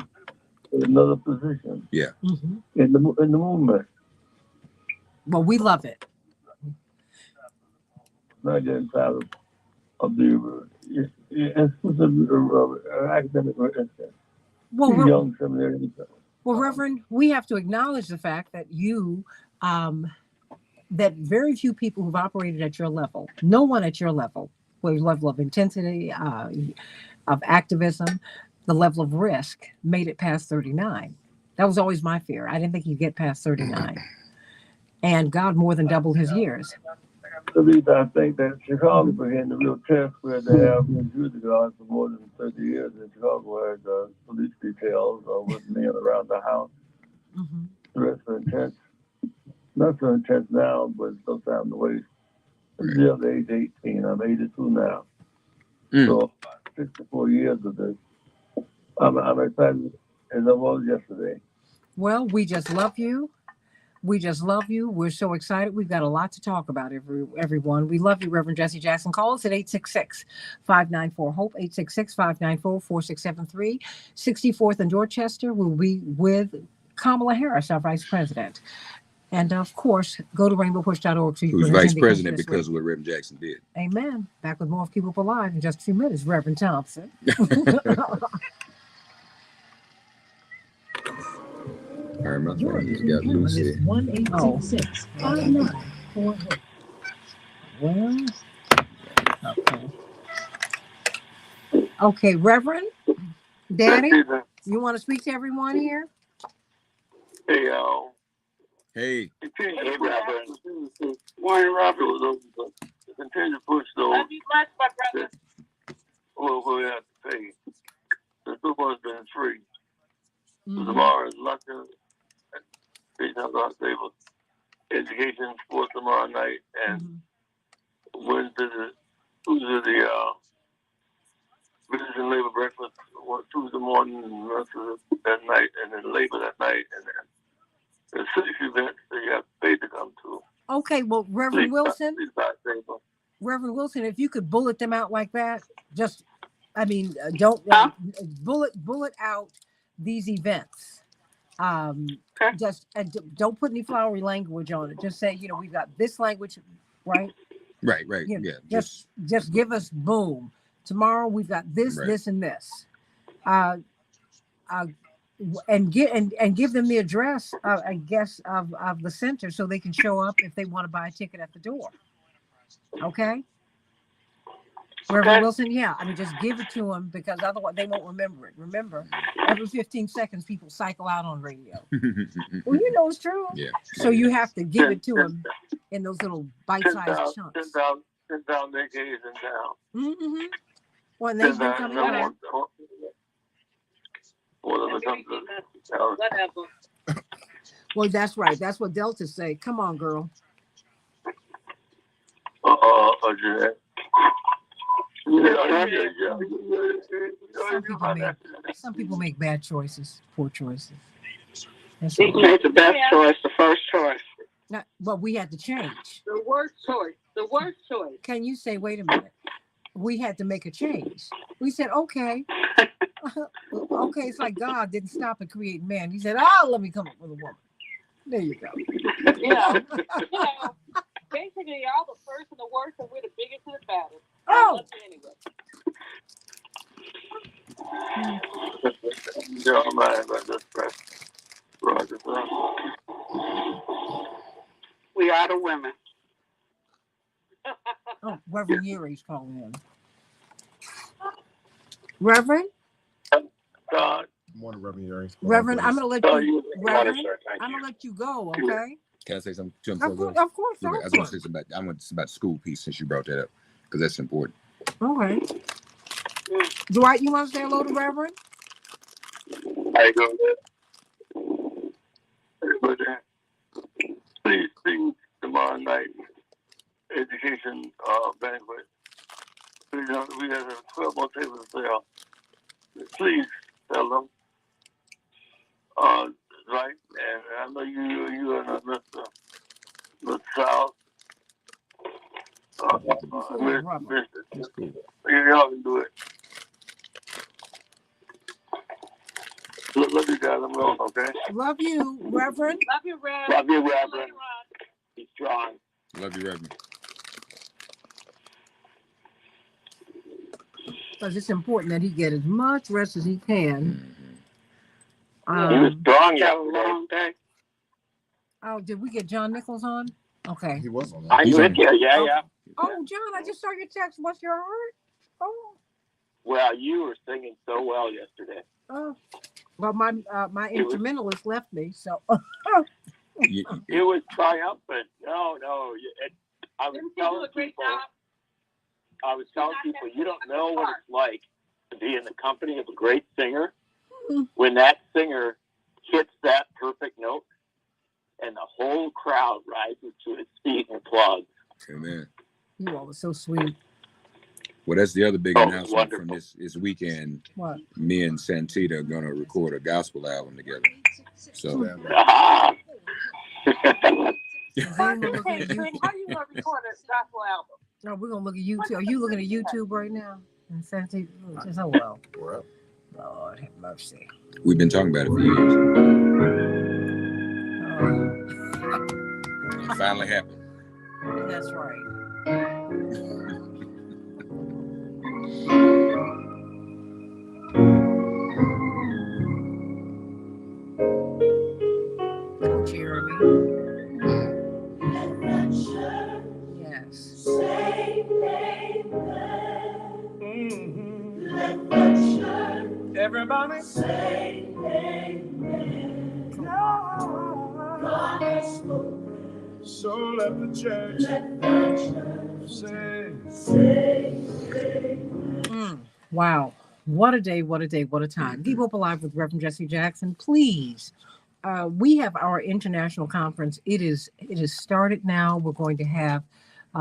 Another position. Yeah. In the movement. Well, we love it. Not getting tired of the academic institution. Young seminary. Well, Reverend, we have to acknowledge the fact that you, that very few people who've operated at your level, no one at your level, where level of intensity, of activism, the level of risk made it past 39. That was always my fear. I didn't think you'd get past 39. And God more than doubled his years. The reason I think that Chicago began the real test where they have security guards for more than 30 years in Chicago had police details with men around the house. Threats are intense. Not so intense now, but still down the waist. Until the age 18. I'm 82 now. So 64 years of this. I'm excited as I was yesterday. Well, we just love you. We're so excited. We've got a lot to talk about, everyone. We love you, Reverend Jesse Jackson. Call us at 866-594-HOPE, 866-594-4673. 64th and Dorchester will be with Kamala Harris, our vice president. And of course, go to rainbowpush.org. Who's vice president because of what Reverend Jackson did. Amen. Back with more of Keep Hope Alive in just a few minutes. Reverend Thompson. All right, my phone just got loose here. 1-866-594-HOPE. Well, okay. Okay, Reverend Daddy, you want to speak to everyone here? Hey, y'all. Hey. Hey, Robert. Morning, Robert. Continue to push those. Love you much, my brother. Well, we have to pay. The football's been free. Mm-hmm. Tomorrow is luncheon. Table education, sports tomorrow night, and Tuesday the business and labor breakfast. Tuesday morning, and rest of that night, and then labor that night, and then there's 6 events that you have to pay to come to. Okay, well, Reverend Wilson, if you could bullet them out like that, just, I mean, don't bullet out these events. Just don't put any flowery language on it. Just say, you know, we've got this language, right? Right. You know, Yeah. Just give us boom. Tomorrow we've got this, this, and this. And give them the address, I guess, of the center so they can show up if they want to buy a ticket at the door. Okay? Reverend Wilson, yeah. I mean, just give it to them because otherwise they won't remember it. Remember, every 15 seconds people cycle out on radio. Well, you know it's true. Yeah. So you have to give it to them in those little bite-sized chunks. 10,000 decades in town. Mm-hmm. Well, and they've been coming back. Well, that's right. That's what Delta say. Come on, girl. Some people make bad choices, poor choices. He made the best choice, the first choice. But we had to change. The worst choice. The worst choice. Can you say, wait a minute? We had to make a change. We said, okay. Okay, it's like God didn't stop and create man. He said, let me come up with a woman. There you go. Yeah. You know, basically, y'all the first and the worst, and we're the biggest and the baddest. Oh! Anyway. We are the women. Oh, Reverend Yuri's calling in. Reverend? Morning, Reverend Yuri. Reverend, I'm gonna let you. Reverend, I'm gonna let you go. Okay. Can I say something to him? Of course. I want to say something about the school piece since you brought that up because that's important. Okay. Dwight, you want to say hello to Reverend? How you doing? Please tomorrow night education banquet. We have 12 more tables there. Please tell them. Right, and I know you and Mr. South. Y'all can do it. Love you guys. I'm going, okay? Love you, Reverend. Love you, Reverend. Love you, Reverend. Be strong. Love you, Reverend. Because it's important that he get as much rest as he can. He was strong yesterday. Oh, did we get John Nichols on? Okay. He was on that. I'm with you. Yeah. Oh, John, I just saw your text. What's your heart? Oh. Well, you were singing so well yesterday. Oh. Well, my instrumentalist left me, so. It was triumphant. No. I was telling people, you don't know what it's like to be in the company of a great singer when that singer hits that perfect note and the whole crowd rises to its feet and applauds. Amen. You all were so sweet. Well, that's the other big announcement from this weekend. What? Me and Santita are going to record a gospel album together. So. How you going to record a gospel album? No, we're going to look at YouTube. Are you looking at YouTube right now? And Santita, just, oh, well. Lord have mercy. We've been talking about it for years. It finally happened. That's right. Oh, Jeremy. Yes. Everybody say amen. God has spoken. So let the church say. Wow. What a day, what a day, what a time. Keep Hope Alive with Reverend Jesse Jackson. Please. We have our international conference. It is started now. We're going to have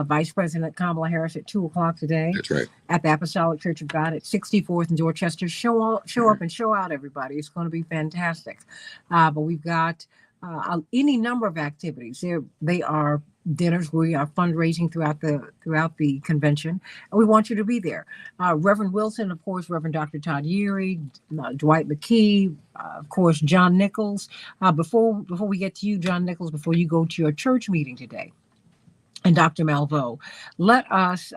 Vice President Kamala Harris at 2:00 today. That's right. At the Apostolic Church of God at 64th and Dorchester. Show up and show out, everybody. It's going to be fantastic. But we've got any number of activities. They are dinners. We are fundraising throughout the convention, and we want you to be there. Reverend Wilson, of course, Reverend Dr. Todd Yeary, Dwight McKee, of course, John Nichols. Before we get to you, John Nichols, before you go to your church meeting today, and Dr. Malveaux, let us.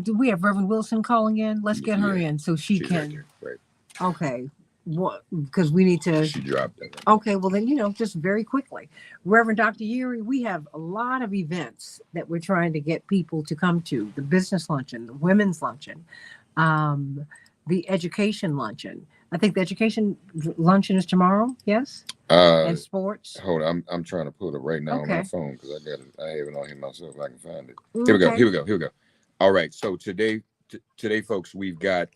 Do we have Reverend Wilson calling in? Let's get her in so she She's can. Right. Okay. What? Because we need to. She dropped it. Okay, well then, just very quickly, Reverend Dr. Yeary, we have a lot of events that we're trying to get people to come to: the business luncheon, the women's luncheon, the education luncheon. I think the education luncheon is tomorrow. Yes. And sports. Hold on, I'm trying to pull it up right now on my Okay. phone because I have it on here myself. If I can find it. Okay. Here we go. All right. So today, folks, we've got.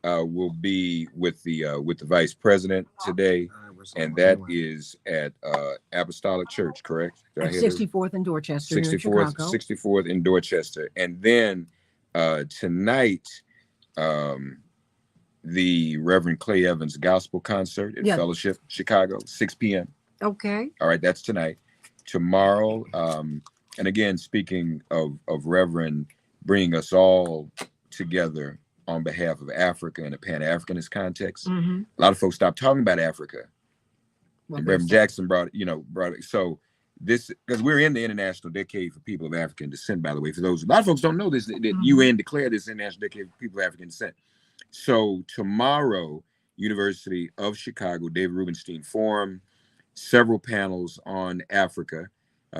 Will be with the Vice President today, and that is at Apostolic Church, correct? Did I hear that? 64th and Dorchester. Here in Chicago. 64th in Dorchester, and then tonight, the Reverend Clay Evans Gospel Concert at Fellowship Chicago, 6 p.m. Okay. All right, that's tonight. Tomorrow, and again, speaking of Reverend bringing us all together on behalf of Africa in a Pan-Africanist context. Mm-hmm. A lot of folks stopped talking about Africa. And Reverend Jackson brought it. So this, because we're in the International Decade for People of African Descent, by the way. For those, a lot of folks don't know this, that UN declared this International Decade for People of African Descent. So tomorrow, University of Chicago, David Rubenstein Forum, several panels on Africa,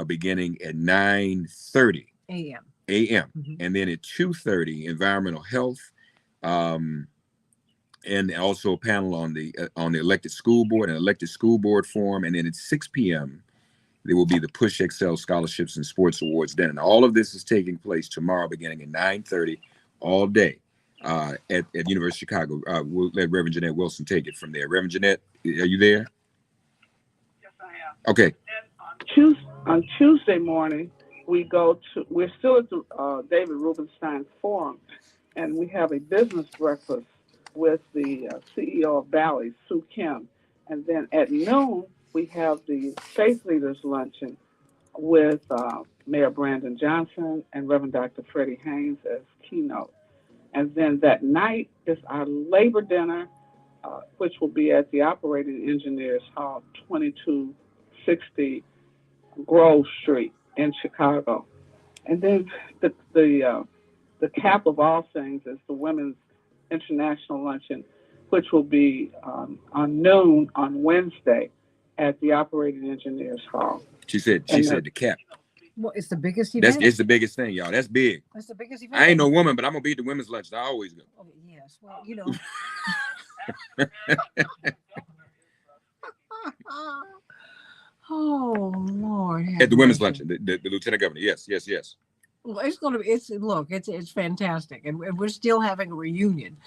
beginning at 9:30 a.m. Mm-hmm. And then at 2:30, environmental health. And also a panel on the elected school board and elected school board forum. And then at 6 p.m., there will be the Push Excel Scholarships and Sports Awards dinner. And all of this is taking place tomorrow, beginning at 9:30, all day at University of Chicago. We'll let Reverend Jeanette Wilson take it from there. Reverend Jeanette, are you there? Yes, I am. Okay. On Tuesday morning, we're still at the David Rubenstein Forum, and we have a business breakfast with the CEO of Bally's, Sue Kim. And then at noon, we have the Faith Leaders Luncheon with Mayor Brandon Johnson and Reverend Dr. Freddie Haynes as keynote. And then that night is our labor dinner, which will be at the Operating Engineers Hall, 2260 Grove Street in Chicago. And then the cap of all things is the Women's International Luncheon, which will be on noon on Wednesday at the Operating Engineers Hall. She said the cap. Well, it's the biggest event. It's the biggest thing, y'all. That's big. That's the biggest event. I ain't no woman, but I'm gonna be at the women's lunch. I always go. Oh, yes. Well, oh Lord. At the women's luncheon, the lieutenant governor. Yes. Well, it's going to be. It's fantastic, and we're still having a reunion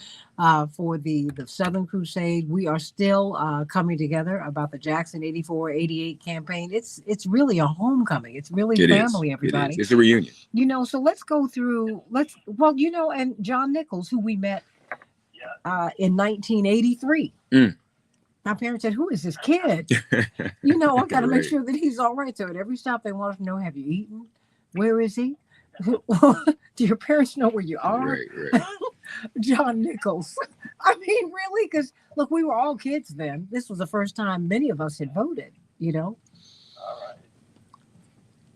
for the Southern Crusade. We are still coming together about the Jackson 84-88 campaign. It's really a homecoming. It's really family, everybody. It's a reunion. So let's go through. And John Nichols, who we met in 1983. My parents said, "Who is this kid?" I got to make sure that he's all right. So at every stop, they want to know, "Have you eaten? Where is he? Do your parents know where you are?" Right. John Nichols. I mean, really? Because look, we were all kids then. This was the first time many of us had voted. All right.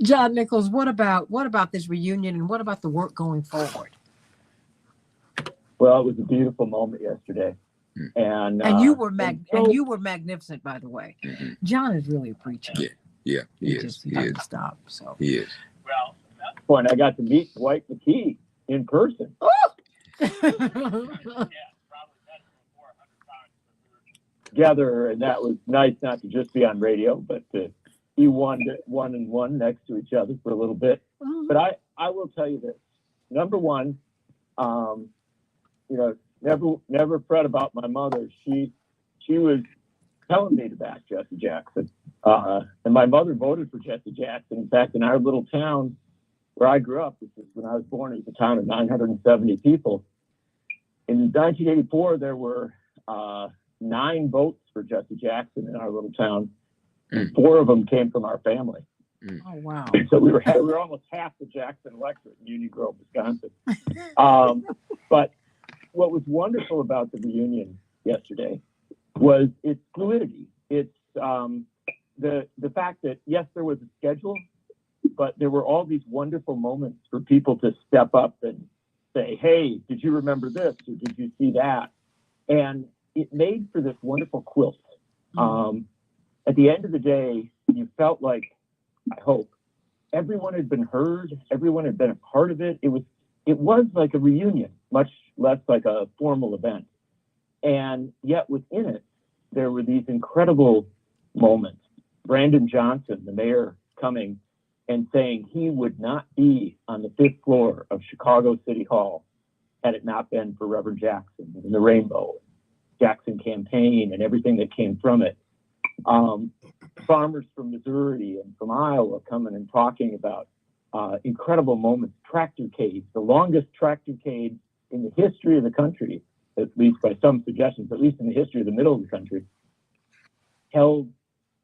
John Nichols, what about this reunion, and what about the work going forward? Well, it was a beautiful moment yesterday, and you were magnificent, by the way. Mm-hmm. John is really a preacher. Yeah, he is. He doesn't stop. So he is. and I got to meet Dwight McKee. in person. Together, and that was nice not to just be on radio, but to be one and one next to each other for a little bit. But I will tell you this. Number one, never fret about my mother. She was telling me to back Jesse Jackson. And my mother voted for Jesse Jackson. In fact, in our little town where I grew up, which is when I was born, it was a town of 970 people. In 1984, there were 9 votes for Jesse Jackson in our little town. And 4 of them came from our family. Oh, wow. So we were almost half the Jackson electorate in Union Grove, Wisconsin. But what was wonderful about the reunion yesterday was its fluidity. It's the fact that, yes, there was a schedule, but there were all these wonderful moments for people to step up and say, hey, did you remember this? Or did you see that? And it made for this wonderful quilt. At the end of the day, you felt like, I hope, everyone had been heard, everyone had been a part of it. It was like a reunion, much less like a formal event. And yet within it, there were these incredible moments. Brandon Johnson, the mayor, coming and saying he would not be on the 5th floor of Chicago City Hall had it not been for Reverend Jackson and the Rainbow Jackson campaign and everything that came from it. Farmers from Missouri and from Iowa coming and talking about incredible moments. Tractorcades, the longest tractorcade in the history of the country, at least by some suggestions, at least in the history of the middle of the country, held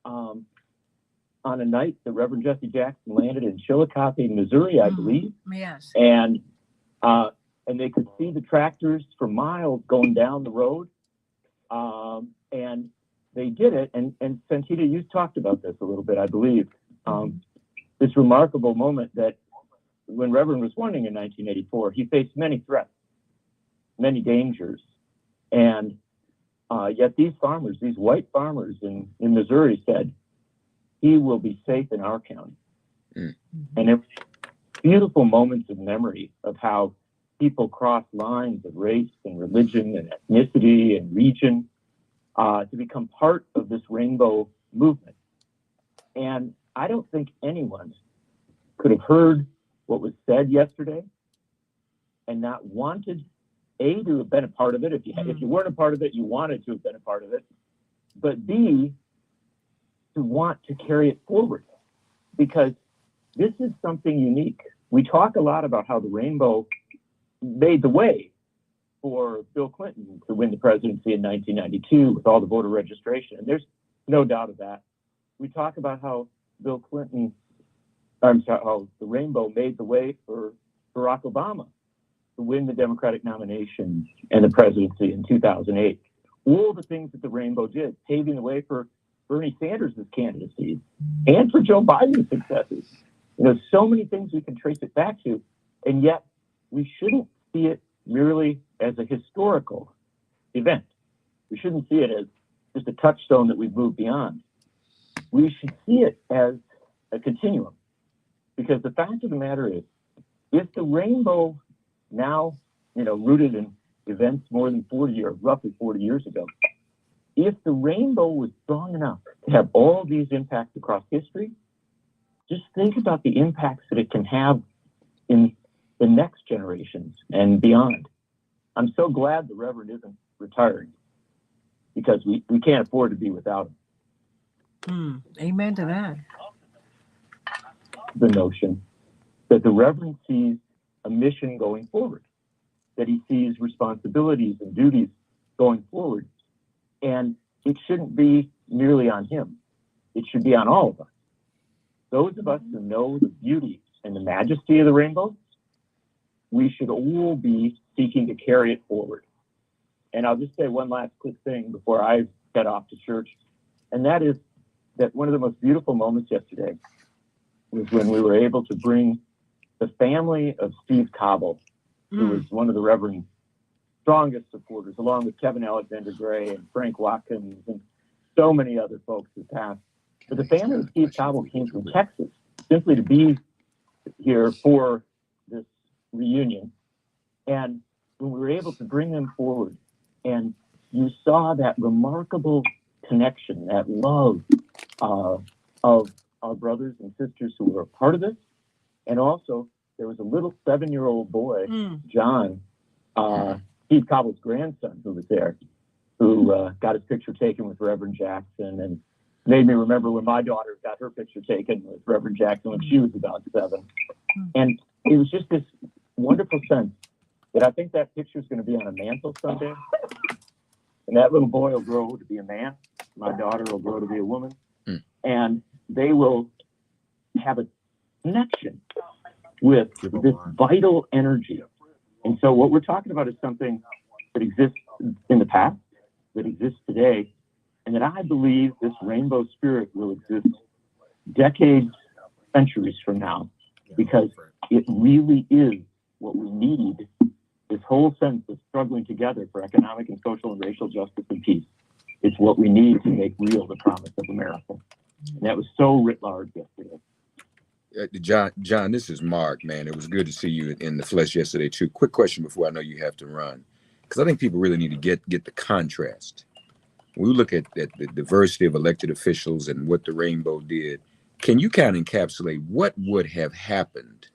on a night that Reverend Jesse Jackson landed in Chillicothe, Missouri, I believe. Yes. And they could see the tractors for miles going down the road. And they did it. And Santita, you talked about this a little bit, I believe. This remarkable moment that when Reverend was running in 1984, he faced many threats, many dangers. And yet these farmers, these white farmers in Missouri said, he will be safe in our county. And it was beautiful moments of memory of how people cross lines of race and religion and ethnicity and region to become part of this rainbow movement. And I don't think anyone could have heard what was said yesterday and not wanted, A, to have been a part of it. If you weren't a part of it, you wanted to have been a part of it. But B, to want to carry it forward, because this is something unique. We talk a lot about how the rainbow made the way for Bill Clinton to win the presidency in 1992 with all the voter registration, and there's no doubt of that. We talk about how how the rainbow made the way for Barack Obama to win the Democratic nomination and the presidency in 2008. All the things that the rainbow did, paving the way for Bernie Sanders' candidacy and for Joe Biden's successes. So many things we can trace it back to, and yet we shouldn't see it merely as a historical event. We shouldn't see it as just a touchstone that we've moved beyond. We should see it as a continuum, because the fact of the matter is, if the rainbow now, rooted in events more than roughly 40 years ago, if the rainbow was strong enough to have all these impacts across history, just think about the impacts that it can have in the next generations and beyond. I'm so glad the Reverend isn't retiring, because we can't afford to be without him. Amen to that. The notion that the Reverend sees a mission going forward, that he sees responsibilities and duties going forward, and it shouldn't be merely on him. It should be on all of us. Those of us who know the beauty and the majesty of the rainbow, we should all be seeking to carry it forward. And I'll just say one last quick thing before I head off to church, and that is that one of the most beautiful moments yesterday was when we were able to bring the family of Steve Cobble, who was one of the Reverend's strongest supporters, along with Kevin Alexander Gray and Frank Watkins and so many other folks who passed. But the family of Steve Cobble came from Texas simply to be here for this reunion. And when we were able to bring them forward, and you saw that remarkable connection, that love of our brothers and sisters who were a part of this. And also, there was a little 7-year-old boy, John, Steve Cobble's grandson, who was there, who got his picture taken with Reverend Jackson, and made me remember when my daughter got her picture taken with Reverend Jackson when she was about 7. And it was just this wonderful sense that I think that picture is going to be on a mantle someday. And that little boy will grow to be a man. My daughter will grow to be a woman. And they will have a connection with this vital energy. And so what we're talking about is something that exists in the past, that exists today, and that I believe this rainbow spirit will exist decades, centuries from now, because it really is what we need, this whole sense of struggling together for economic and social and racial justice and peace. It's what we need to make real the promise of America. And that was so writ large yesterday. John, this is Mark, man. It was good to see you in the flesh yesterday, too. Quick question before I know you have to run, because I think people really need to get the contrast. When we look at the diversity of elected officials and what the rainbow did, can you kind of encapsulate what would have happened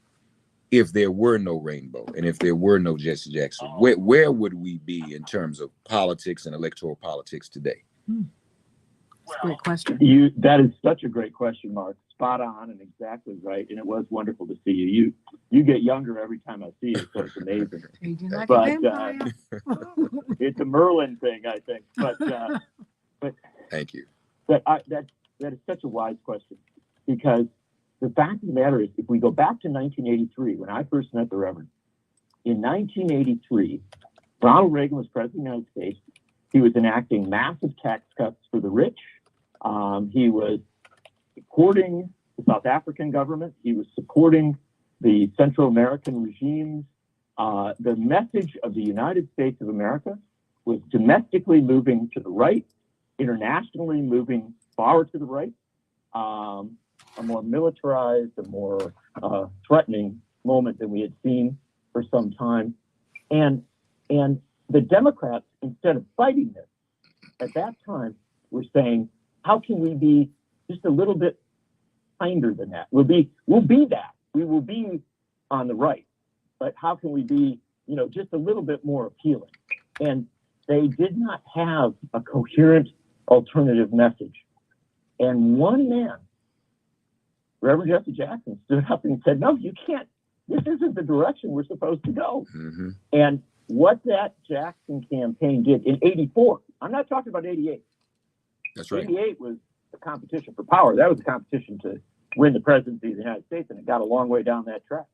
if there were no rainbow and if there were no Jesse Jackson? Where would we be in terms of politics and electoral politics today? That's a great question. That is such a great question, Mark. Spot on and exactly right. And it was wonderful to see you. You get younger every time I see you, so it's amazing. But it's a Merlin thing, I think. But thank you. That is such a wise question, because the fact of the matter is, if we go back to 1983, when I first met the Reverend, in 1983, Ronald Reagan was president of the United States. He was enacting massive tax cuts for the rich. He was supporting the South African government. He was supporting the Central American regimes. The message of the United States of America was domestically moving to the right, internationally moving far to the right, a more militarized, a more threatening moment than we had seen for some time. And the Democrats, instead of fighting this, at that time, were saying, how can we be just a little bit kinder than that? We'll be that. We will be on the right. But how can we be, just a little bit more appealing? And they did not have a coherent alternative message. And one man, Reverend Jesse Jackson, stood up and said, no, you can't. This isn't the direction we're supposed to go. Mm-hmm. And what that Jackson campaign did in 84, I'm not talking about 88. That's right. 88 was the competition for power. That was the competition to win the presidency of the United States, and it got a long way down that track.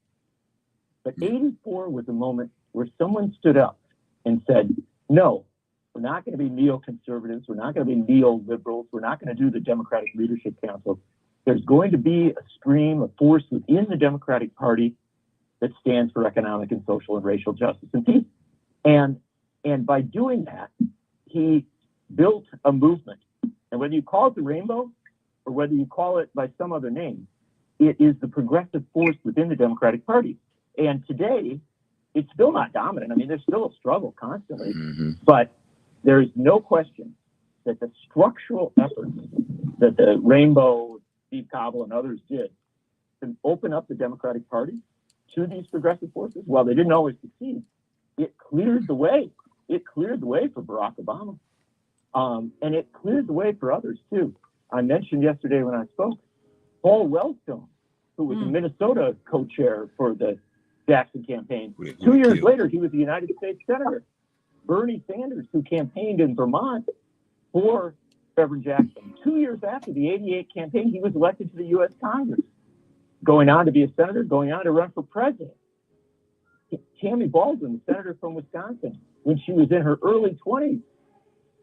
But 84 was a moment where someone stood up and said, no, we're not going to be neoconservatives. We're not going to be neoliberals. We're not going to do the Democratic Leadership Council. There's going to be a stream of force within the Democratic Party that stands for economic and social and racial justice and peace. And by doing that, he built a movement. And whether you call it the rainbow or whether you call it by some other name, it is the progressive force within the Democratic Party. And today, it's still not dominant. I mean, there's still a struggle constantly, but there is no question that the structural efforts that the Rainbow, Steve Cobble, and others did to open up the Democratic Party to these progressive forces, while they didn't always succeed, it cleared the way. It cleared the way for Barack Obama. And it cleared the way for others, too. I mentioned yesterday when I spoke, Paul Wellstone, who was a Minnesota co-chair for the Jackson campaign. 2 years later, he was a United States Senator. Bernie Sanders, who campaigned in Vermont for Reverend Jackson. 2 years after the 88 campaign, he was elected to the U.S. Congress, going on to be a senator, going on to run for president. Tammy Baldwin, the senator from Wisconsin, when she was in her early 20s,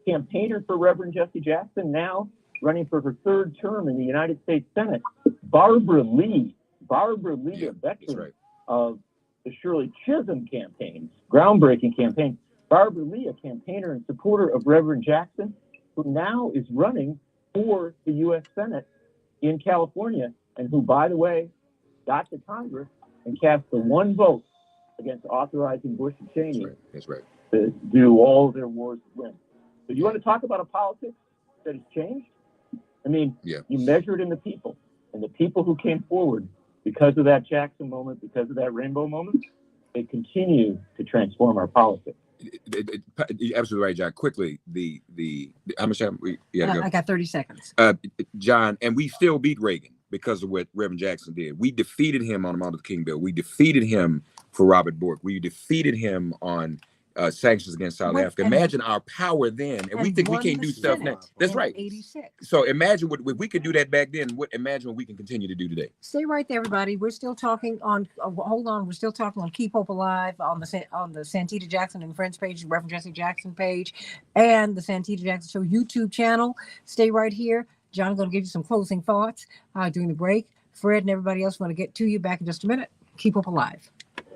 campaigned for Reverend Jesse Jackson, now running for her third term in the United States Senate. Barbara Lee, a veteran of the Shirley Chisholm campaign, groundbreaking campaign. Barbara Lee, a campaigner and supporter of Reverend Jackson, who now is running for the U.S. Senate in California, and who, by the way, got to Congress and cast the one vote against authorizing Bush and Cheney That's right. to do all their wars to win. So you want to talk about a politics that has changed? I mean, you measure it in the people, and the people who came forward because of that Jackson moment, because of that Rainbow moment, they continue to transform our politics. You're absolutely right, John. Quickly, how much time we gotta go? I got 30 seconds. John, and we still beat Reagan because of what Reverend Jackson did. We defeated him on the Martin Luther King bill. We defeated him for Robert Bork. We defeated him on sanctions against South Africa. Imagine our power then, and we think we can't do stuff now. That's right. 86. So imagine what if we could do that back then. Imagine what we can continue to do today. Stay right there, everybody. We're still talking on. Hold on. We're still talking on Keep Hope Alive on the Santita Jackson and Friends page, Reverend Jesse Jackson page, and the Santita Jackson Show YouTube channel. Stay right here. John's going to give you some closing thoughts during the break. Fred and everybody else want to get to you back in just a minute. Keep Hope Alive.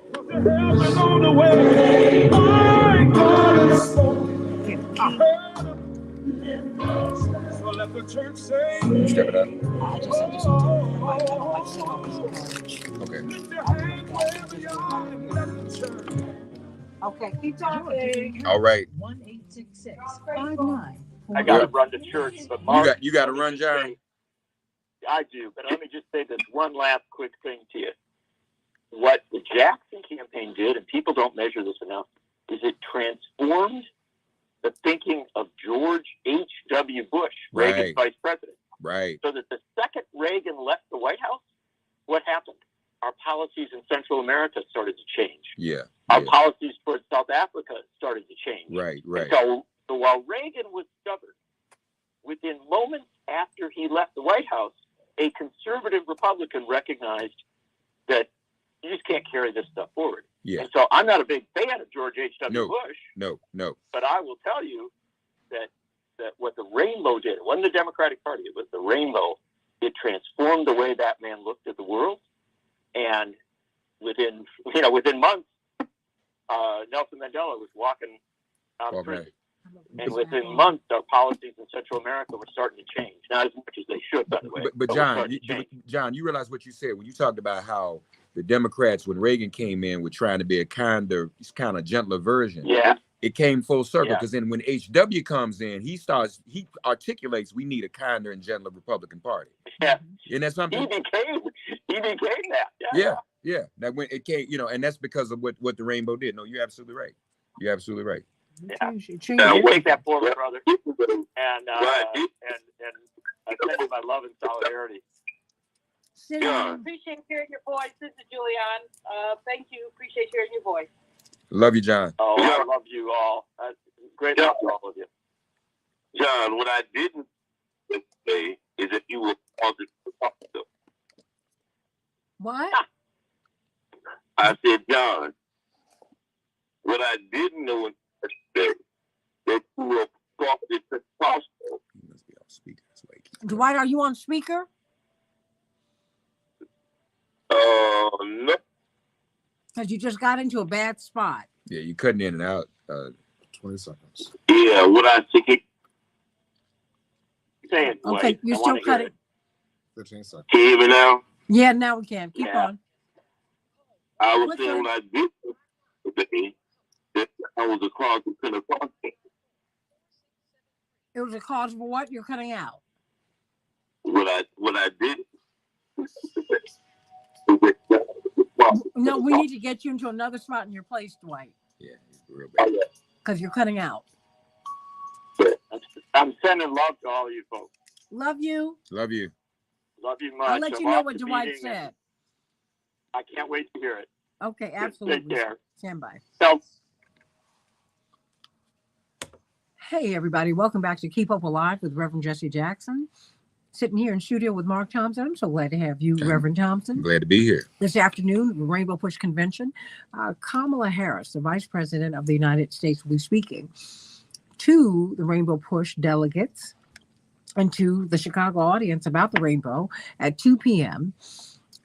On the way, my God is spoken. So let the church say, Step it up. Okay, keep talking. All right. 1-866-59. I got to run to church, but Mark, you got to run, John. I do, but let me just say this one last quick thing to you. What the Jackson campaign did, and people don't measure this enough, is it transformed the thinking of George H.W. Bush, Reagan's vice president. Right. So that the second Reagan left the White House, what happened? Our policies in Central America started to change. Yeah. Our policies towards South Africa started to change. Right. So while Reagan was stubborn, within moments after he left the White House, a conservative Republican recognized that you just can't carry this stuff forward. Yeah. And so I'm not a big fan of George H.W. Bush. No. But I will tell you that what the Rainbow did, it wasn't the Democratic Party, it was the Rainbow. It transformed the way that man looked at the world. And within months, Nelson Mandela was walking out of prison. And within months, our policies in Central America were starting to change. Not as much as they should, by the way. But John, you realize what you said when you talked about how the Democrats, when Reagan came in, were trying to be a kind of gentler version. Yeah. It came full circle because then when HW comes in, he articulates we need a kinder and gentler Republican Party. Yeah. And that's something. He became that. Yeah. That when it came, and that's because of what the Rainbow did. No, you're absolutely right. You're absolutely right. Yeah. Take that forward, brother. And I send you my love and solidarity. Appreciate hearing your voice. This is Julianne. Thank you. Appreciate hearing your voice. Love you, John. Oh, I love you all. Great luck to all of you. John, what I didn't say is that you were positive. What? I said, John, what I didn't know is that you were positive Pentecostal. You must be on speaker. Dwight, are you on speaker? No. Because you just got into a bad spot. Yeah, you cutting in and out. 20 seconds. Yeah, what I think saying. Okay, you're still cutting. 15 seconds. Can you hear me now? Yeah, now we can. Keep on. I was saying what I did today, that I was a cause of Pentecostal. It was a cause for what? You're cutting out. What I did. No, we need to get you into another spot in your place, Dwight. Yeah, real bad. Because you're cutting out. I'm sending love to all of you folks. Love you. Love you. Love you much. I'll let you know what Dwight said. I can't wait to hear it. Okay, absolutely. Take care. Stand by. So, hey, everybody. Welcome back to Keep Hope Alive with Reverend Jesse Jackson. Sitting here in studio with Mark Thompson. I'm so glad to have you, Reverend Thompson. I'm glad to be here. This afternoon, the Rainbow Push Convention, Kamala Harris, the Vice President of the United States, will be speaking to the Rainbow Push delegates and to the Chicago audience about the Rainbow at 2 p.m.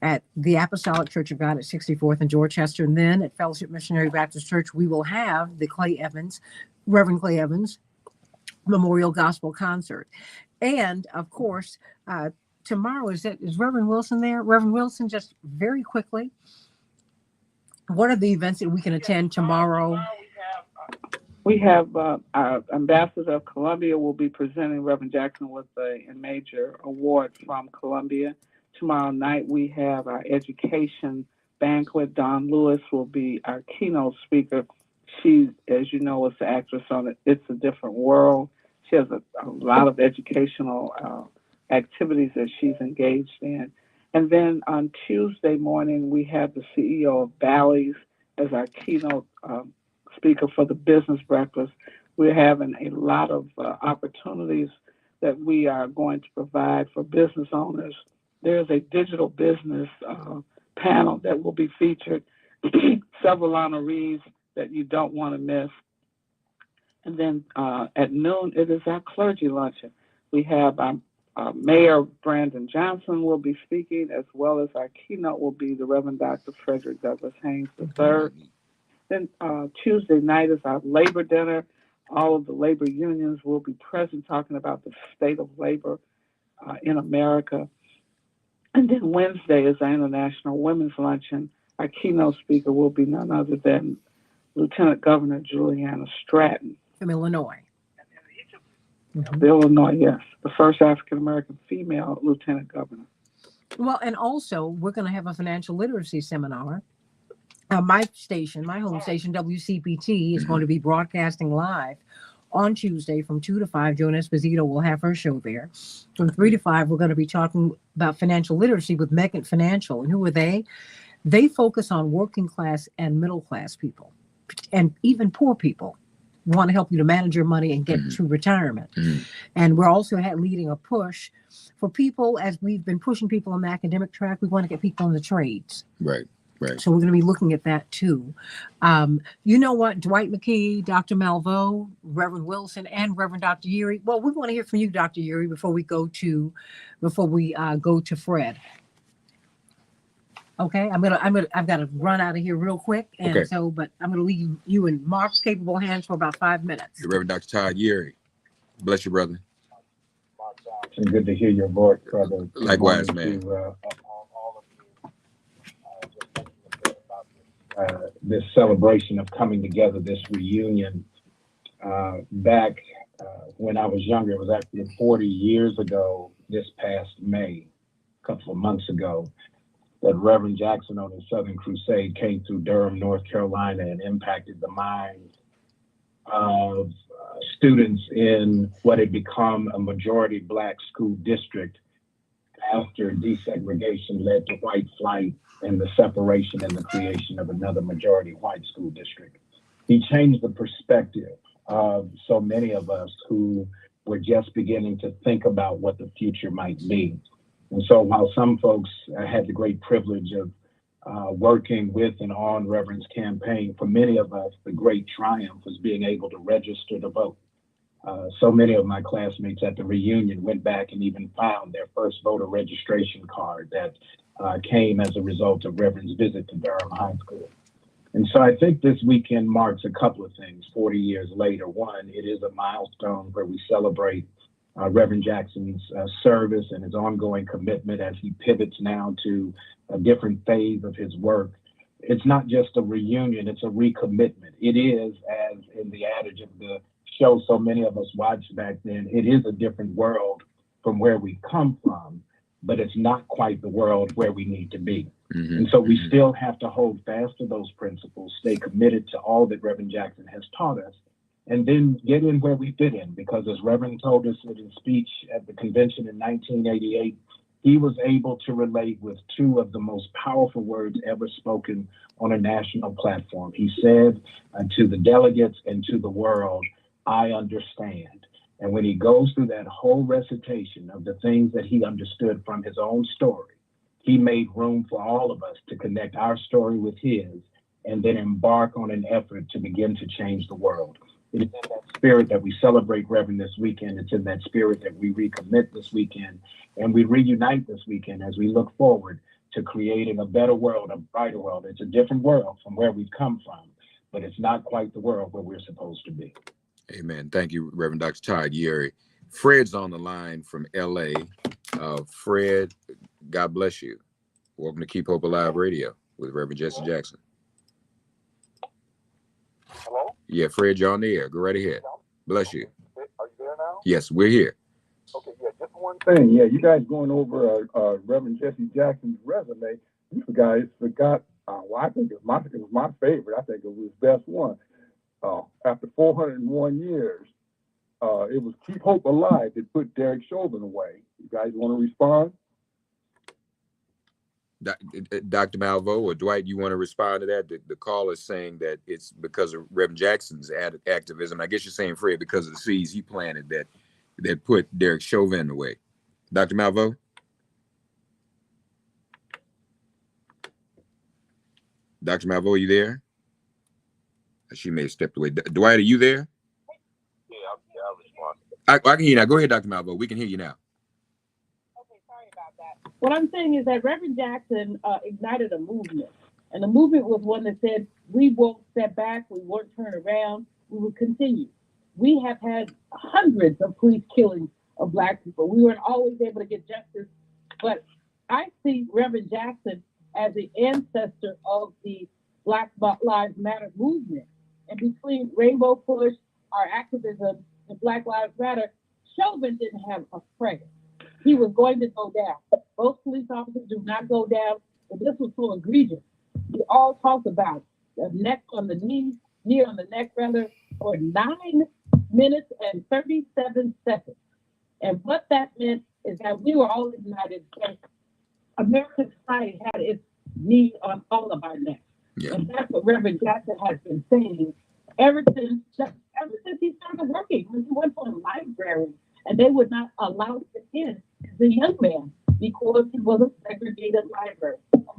at the Apostolic Church of God at 64th and Dorchester. And then at Fellowship Missionary Baptist Church, we will have the Reverend Clay Evans Memorial Gospel Concert. And of course, tomorrow is Reverend Wilson there? Reverend Wilson, just very quickly, What are the events that we can attend tomorrow? We have our ambassador of Columbia will be presenting Reverend Jackson with a major award from Columbia. Tomorrow night we have our education banquet. Dawn Lewis will be our keynote speaker. She, as you know, is the actress on It's a Different World. She has a lot of educational activities that she's engaged in. And then on Tuesday morning, we have the CEO of Bally's as our keynote speaker for the business breakfast. We're having a lot of opportunities that we are going to provide for business owners. There's a digital business panel that will be featured, several honorees that you don't want to miss. And then at noon, it is our clergy luncheon. We have Mayor Brandon Johnson will be speaking, as well as our keynote will be the Reverend Dr. Frederick Douglass Haynes III. Then Tuesday night is our labor dinner. All of the labor unions will be present talking about the state of labor in America. And then Wednesday is our International Women's Luncheon. Our keynote speaker will be none other than Lieutenant Governor Juliana Stratton. From Illinois. Illinois, yes. The first African-American female lieutenant governor. Well, and also we're going to have a financial literacy seminar. My station, my home station, WCPT, is going to be broadcasting live on Tuesday from 2 to 5. Joan Esposito will have her show there. From 3 to 5, we're going to be talking about financial literacy with Megant Financial. And who are they? They focus on working class and middle class people, and even poor people. We want to help you to manage your money and get to retirement. And we're also leading a push for people, as we've been pushing people on the academic track. We want to get people in the trades. Right. Right. So we're going to be looking at that too. You know what? Dwight McKee, Dr. Malveaux, Reverend Wilson, and Reverend Dr. Yeary. Well, we want to hear from you, Dr. Yeary, before we go to Fred. Okay, I've got to run out of here real quick, and but I'm going to leave you in Mark's capable hands for about 5 minutes. Reverend Dr. Todd Yeary, bless you, brother. It's good to hear your voice, brother. Likewise, man. This celebration of coming together, this reunion. Back when I was younger, it was actually 40 years ago, this past May, a couple of months ago, that Reverend Jackson on his Southern Crusade came through Durham, North Carolina, and impacted the minds of students in what had become a majority Black school district after desegregation led to white flight and the separation and the creation of another majority white school district. He changed the perspective of so many of us who were just beginning to think about what the future might be. And so while some folks had the great privilege of working with and on Reverend's campaign, for many of us, the great triumph was being able to register to vote. So many of my classmates at the reunion went back and even found their first voter registration card that came as a result of Reverend's visit to Durham High School. And so I think this weekend marks a couple of things 40 years later. One, it is a milestone where we celebrate Reverend Jackson's service and his ongoing commitment as he pivots now to a different phase of his work. It's not just a reunion, it's a recommitment. It is, as in the adage of the show so many of us watched back then, it is a different world from where we come from, but it's not quite the world where we need to be. And so we still have to hold fast to those principles, stay committed to all that Reverend Jackson has taught us, and then get in where we fit in. Because as Reverend told us in his speech at the convention in 1988, he was able to relate with two of the most powerful words ever spoken on a national platform. He said to the delegates and to the world, "I understand." And when he goes through that whole recitation of the things that he understood from his own story, he made room for all of us to connect our story with his and then embark on an effort to begin to change the world. It is in that spirit that we celebrate Reverend this weekend. It's in that spirit that we recommit this weekend and we reunite this weekend as we look forward to creating a better world, a brighter world. It's a different world from where we've come from, but it's not quite the world where we're supposed to be. Amen. Thank you, Reverend Dr. Todd Yeary. Fred's on the line from LA. Fred, God bless you. Welcome to Keep Hope Alive Radio with Reverend Jesse Jackson. Yeah, Fred, you're on the air. Go right ahead. Bless you. Are you there now? Yes, we're here. Okay, yeah, just one Thing, yeah, you guys going over Reverend Jesse Jackson's resume. You guys forgot. Well, I think it was my favorite. I think it was his best one. After 401 years, it was Keep Hope Alive that put Derek Chauvin away. You guys want to respond? Dr. Malvo or Dwight, you want to respond to that? The caller is saying that it's because of Reverend Jackson's activism. I guess you're saying, Fred, because of the seeds he planted that put Derek Chauvin away. Dr. Malvo? Dr. Malvo, are you there? She may have stepped away. Dwight, are you there? Yeah, I'll respond. I can hear you now. Go ahead, Dr. Malvo. We can hear you now. What I'm saying is that Reverend Jackson ignited a movement. And the movement was one that said, we won't step back, we won't turn around, we will continue. We have had hundreds of police killings of Black people. We weren't always able to get justice, but I see Reverend Jackson as the ancestor of the Black Lives Matter movement. And between Rainbow Push, our activism, and Black Lives Matter, Chauvin didn't have a prayer. He was going to go down. Most police officers do not go down, but this was so egregious. We all talked about the neck on the knee on the neck rather, for 9 minutes and 37 seconds. And what that meant is that we were all united. And American society had its knee on all of our necks. Yeah. And that's what Reverend Jackson has been saying ever since he started working. When he went to a library and they would not allow him in as a young man because he was a segregated library.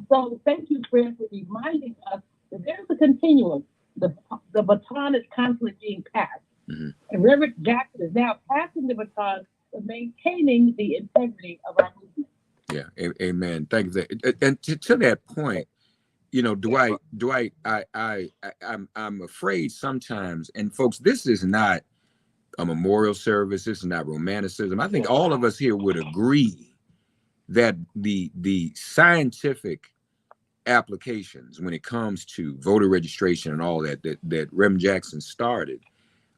So thank you, Fred, for reminding us that there's a continuum. The baton is constantly being passed. Mm-hmm. And Reverend Jackson is now passing the baton of maintaining the integrity of our movement. Yeah, amen. Thank you. And to that point, you know, Dwight, I'm afraid sometimes, and folks, this is not a memorial service. This is not romanticism. I think all of us here would agree that the scientific applications when it comes to voter registration and all that Reverend Jackson started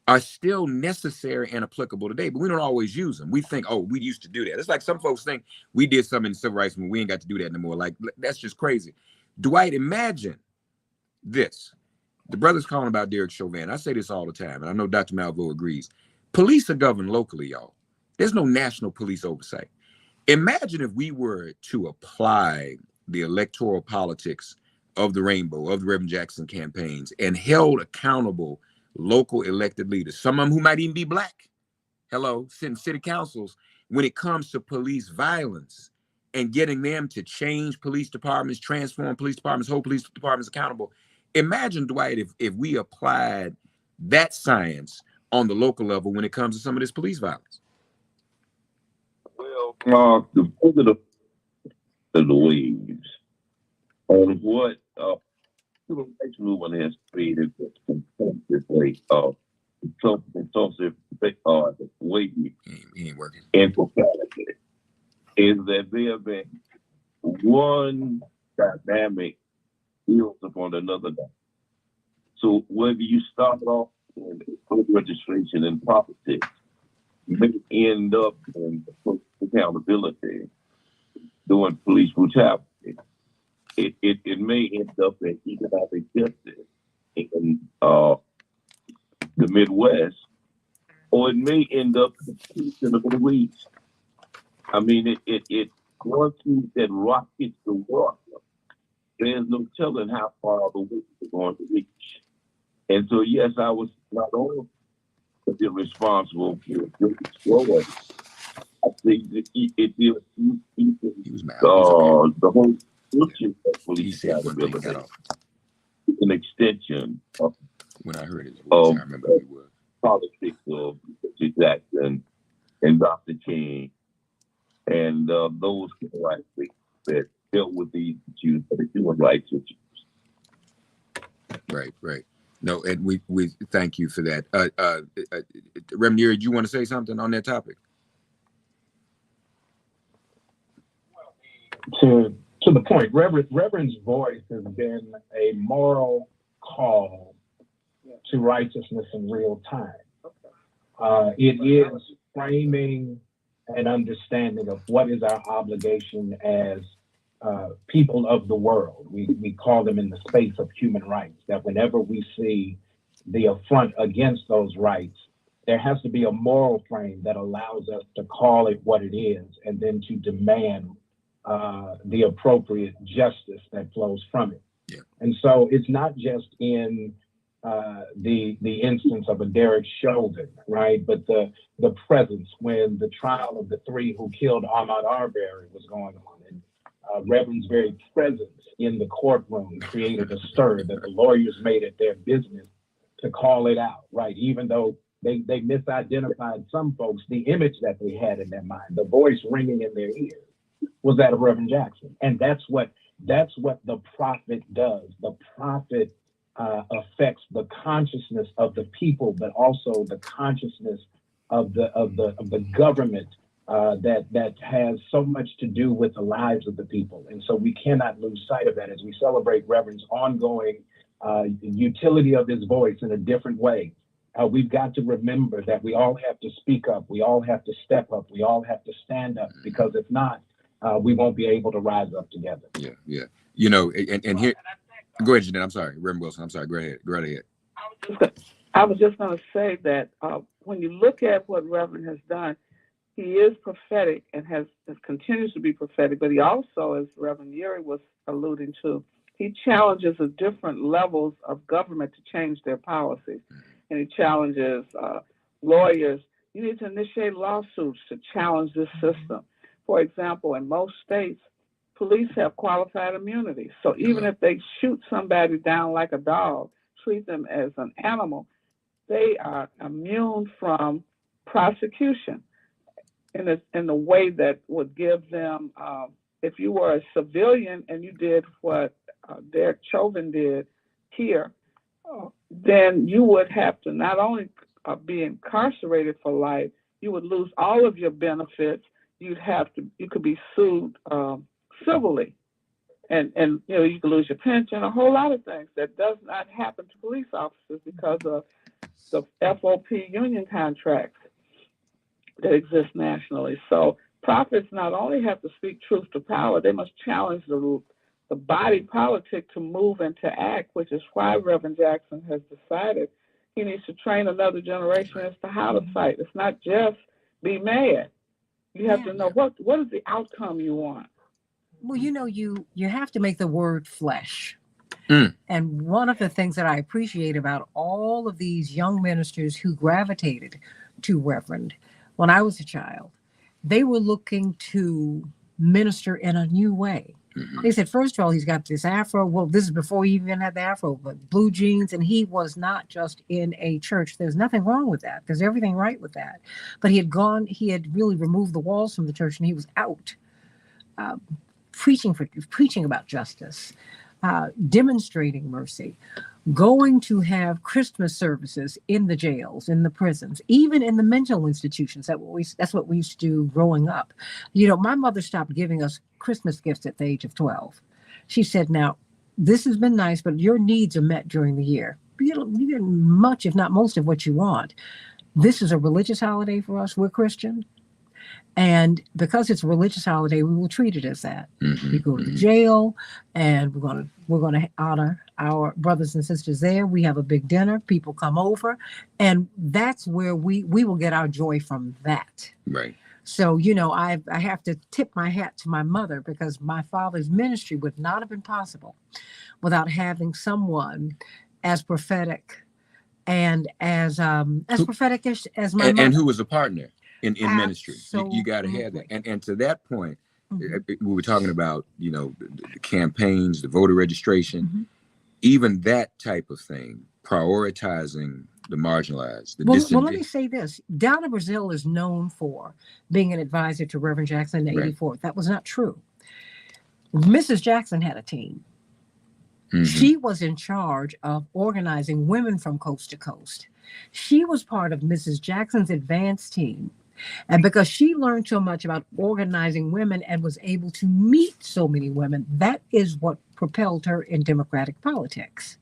are still necessary and applicable today, but we don't always use them. We think, oh, we used to do that. It's like some folks think we did something in the civil rights movement. We ain't got to do that anymore. Like, that's just crazy. Dwight, imagine this. The brother's calling about Derek Chauvin. I say this all the time, and I know Dr. Malvo agrees. Police are governed locally, y'all. There's no national police oversight. Imagine if we were to apply the electoral politics of the Rainbow, of the Reverend Jackson campaigns, and held accountable local elected leaders, some of them who might even be Black, city councils, when it comes to police violence and getting them to change police departments, transform police departments, hold police departments accountable. Imagine, Dwight, if we applied that science on the local level when it comes to some of this police violence. Well, the positive of the waves on what civil rights movement has created this consumptive way of consumptive way and profanity is that there have been one dynamic builds upon another. So whether you start off in voter registration and politics, you may end up in accountability doing police brutality. It may end up in economic justice in the Midwest, or it may end up in the Middle East. I mean, once that rockets the water, there's no telling how far the waves are going to reach. And so, yes, I was not only responsible for the I think that the whole function of police accountability is an extension of when I heard his voice, I remember who he was. Politics of Jesse Jackson and Dr. King and those human rights that dealt with these issues, the human rights issues. Right. No, and we thank you for that. Reverend Erie, do you want to say something on that topic? To the point, Reverend's voice has been a moral call to righteousness in real time. It is framing an understanding of what is our obligation as people of the world. We call them in the space of human rights, that whenever we see the affront against those rights, there has to be a moral frame that allows us to call it what it is and then to demand the appropriate justice that flows from it. Yeah. And so it's not just in the instance of a Derek Chauvin, right? But the presence when the trial of the three who killed Ahmaud Arbery was going on, and Reverend's very presence in the courtroom created a stir that the lawyers made it their business to call it out, right? Even though they misidentified some folks, the image that they had in their mind, the voice ringing in their ears, was that of Reverend Jackson. And that's what the prophet does. The prophet affects the consciousness of the people, but also the consciousness of the government that has so much to do with the lives of the people. And so we cannot lose sight of that as we celebrate Reverend's ongoing utility of his voice in a different way. We've got to remember that we all have to speak up. We all have to step up. We all have to stand up, because if not, we won't be able to rise up together. Yeah, yeah. You know, and here, go ahead, Jeanette. I'm sorry, Reverend Wilson. I'm sorry. Go ahead. Go right ahead. I was just going to say that when you look at what Reverend has done, he is prophetic and has continues to be prophetic, but he also, as Reverend Yeri was alluding to, he challenges the different levels of government to change their policies. And he challenges lawyers. You need to initiate lawsuits to challenge this system. For example, in most states, police have qualified immunity. So even if they shoot somebody down like a dog, treat them as an animal, they are immune from prosecution in a way that would give them, if you were a civilian and you did what Derek Chauvin did here, then you would have to not only be incarcerated for life, you would lose all of your benefits. You could be sued civilly, and you know, you could lose your pension, a whole lot of things that does not happen to police officers because of the FOP union contracts that exist nationally. So prophets not only have to speak truth to power, they must challenge the body politic to move and to act, which is why Reverend Jackson has decided he needs to train another generation as to how to fight. It's not just be mad. You have to know what is the outcome you want. Well, you know, you have to make the word flesh. And one of the things that I appreciate about all of these young ministers who gravitated to Reverend when I was a child, they were looking to minister in a new way. They said, first of all, he's got this afro. Well, this is before he even had the afro, but blue jeans. And he was not just in a church. There's nothing wrong with that. There's everything right with that. But he had really removed the walls from the church, and he was out preaching about justice, demonstrating mercy, going to have Christmas services in the jails, in the prisons, even in the mental institutions. That's what we used to do growing up. You know, my mother stopped giving us Christmas gifts at the age of 12. She said, now, this has been nice, but your needs are met during the year. You get much, if not most, of what you want. This is a religious holiday for us. We're Christian. And because it's a religious holiday, we will treat it as that. We go to the jail, and we're going to honor our brothers and sisters there. We have a big dinner. People come over, and that's where we will get our joy from that. Right. So, you know, I have to tip my hat to my mother, because my father's ministry would not have been possible without having someone as prophetic and as prophetic as my mother. And who was a partner in ministry. You got to have that. And to that point, we were talking about, you know, the campaigns, the voter registration, even that type of thing, prioritizing the marginalized, the disadvantaged. Well, let me say this. Donna Brazile is known for being an advisor to Reverend Jackson in 84. That was not true. Mrs. Jackson had a team. She was in charge of organizing women from coast to coast. She was part of Mrs. Jackson's advance team. And because she learned so much about organizing women and was able to meet so many women, that is what propelled her in Democratic politics.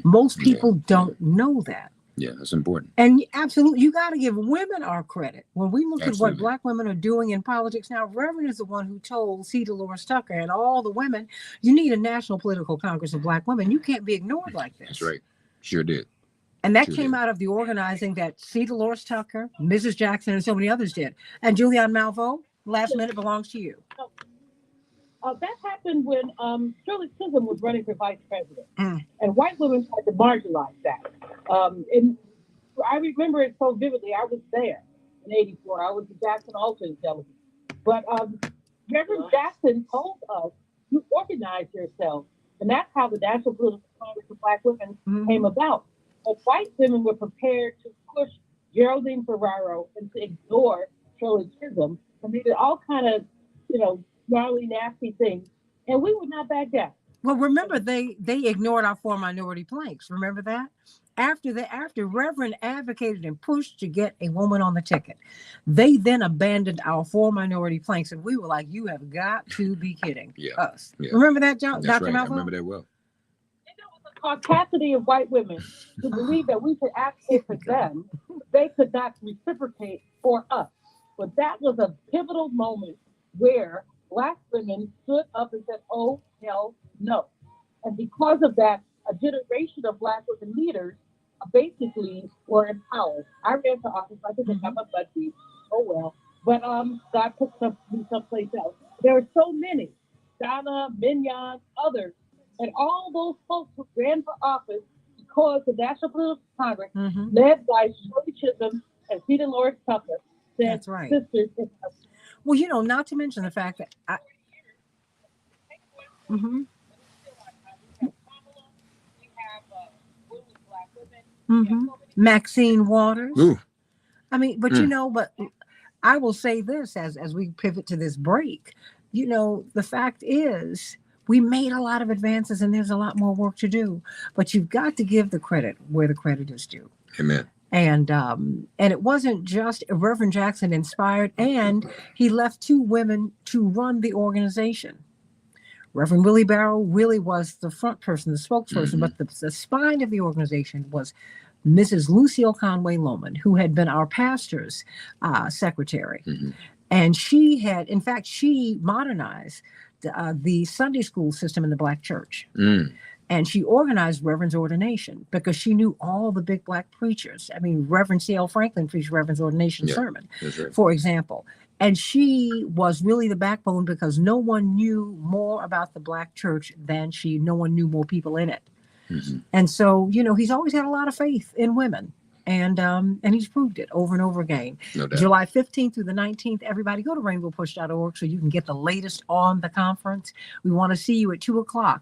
Most people don't know that. Yeah, that's important. And absolutely, you got to give women our credit. When we look at what Absolutely. Black women are doing in politics now, Reverend is the one who told C. Dolores Tucker and all the women, you need a National Political Congress of Black women. You can't be ignored like this. That's right. Sure did. And that Sure came out of the organizing that C. Dolores Tucker, Mrs. Jackson, and so many others did. And Julianne Malveaux, last minute belongs to you. That happened when Shirley Chisholm was running for vice president, and white women tried to marginalize that. And I remember it so vividly. I was there in '84. I was the Jackson alternate delegate. But Reverend Jackson told us, you organize yourself. And that's how the National Political Congress of Black Women came about. But white women were prepared to push Geraldine Ferraro and to ignore Shirley Chisholm. And they did all kind of, gnarly, nasty things. And we would not back down. Well, remember, they ignored our 4 minority planks. Remember that? After Reverend advocated and pushed to get a woman on the ticket, they then abandoned our 4 minority planks. And we were like, you have got to be kidding us. Yeah. Remember that, Dr. That's right. Malveaux? I remember that well. Audacity of white women to believe that we could advocate for them, they could not reciprocate for us. But that was a pivotal moment where Black women stood up and said, oh, hell no. And because of that, a generation of Black women leaders basically were empowered. I ran for office. I think I'm a buddy. Oh, well. But God put me someplace else. There are so many. Donna, Mignon, others. And all those folks who ran for office because the National Political Congress, led by Shirley Chisholm and C. Dolores Tucker, said, That's right. sisters, Well, not to mention the fact that Maxine Waters. Ooh. I mean, but but I will say this as we pivot to this break, the fact is we made a lot of advances and there's a lot more work to do, but you've got to give the credit where the credit is due. Amen. And it wasn't just Reverend Jackson inspired, and he left 2 women to run the organization. Reverend Willie Barrow really was the front person, the spokesperson, but the spine of the organization was Mrs. Lucille Conway Lohman, who had been our pastor's secretary. And she had, in fact, she modernized the Sunday school system in the Black church. And she organized Reverend's ordination because she knew all the big Black preachers. I mean, Reverend C.L. Franklin preached Reverend's ordination sermon, right. for example. And she was really the backbone because no one knew more about the Black church than she. No one knew more people in it. And so, he's always had a lot of faith in women. And he's proved it over and over again. No doubt. July 15th through the 19th, everybody go to rainbowpush.org so you can get the latest on the conference. We want to see you at 2:00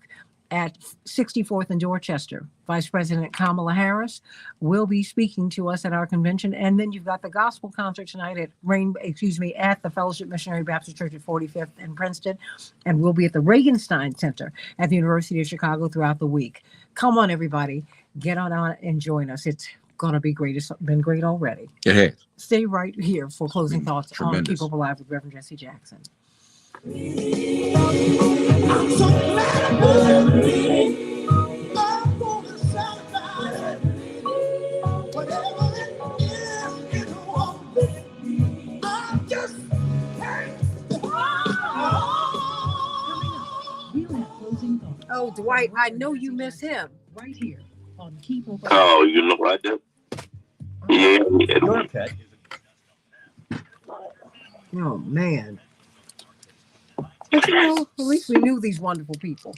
at 64th and Dorchester. Vice President Kamala Harris will be speaking to us at our convention. And then you've got the gospel concert tonight at the Fellowship Missionary Baptist Church at 45th in Princeton. And we'll be at the Regenstein Center at the University of Chicago throughout the week. Come on, everybody. Get on out and join us. It's going to be great. It's been great already. It has. Stay right here for closing thoughts tremendous. on Keep Hope Alive with Reverend Jesse Jackson. I'm so glad I'm reading. I'm gonna celebrate whatever it is it won't be. I just can't. Oh, Dwight, I know you miss him. Right here on Keep Hope Alive. Oh, you know I do. Yeah. Okay. Oh, man. But at least we knew these wonderful people,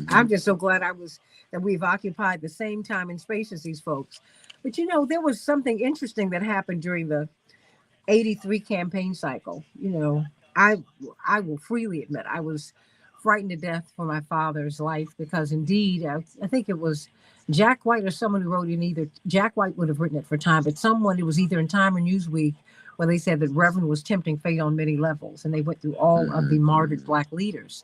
I'm just so glad that we've occupied the same time and space as these folks. But there was something interesting that happened during the 83 campaign cycle. I will freely admit I was frightened to death for my father's life because indeed, I think it was Jack White or someone who wrote in either, Jack White would have written it for Time, but someone, it was either in Time or Newsweek, where they said that Reverend was tempting fate on many levels, and they went through all of the martyred Black leaders.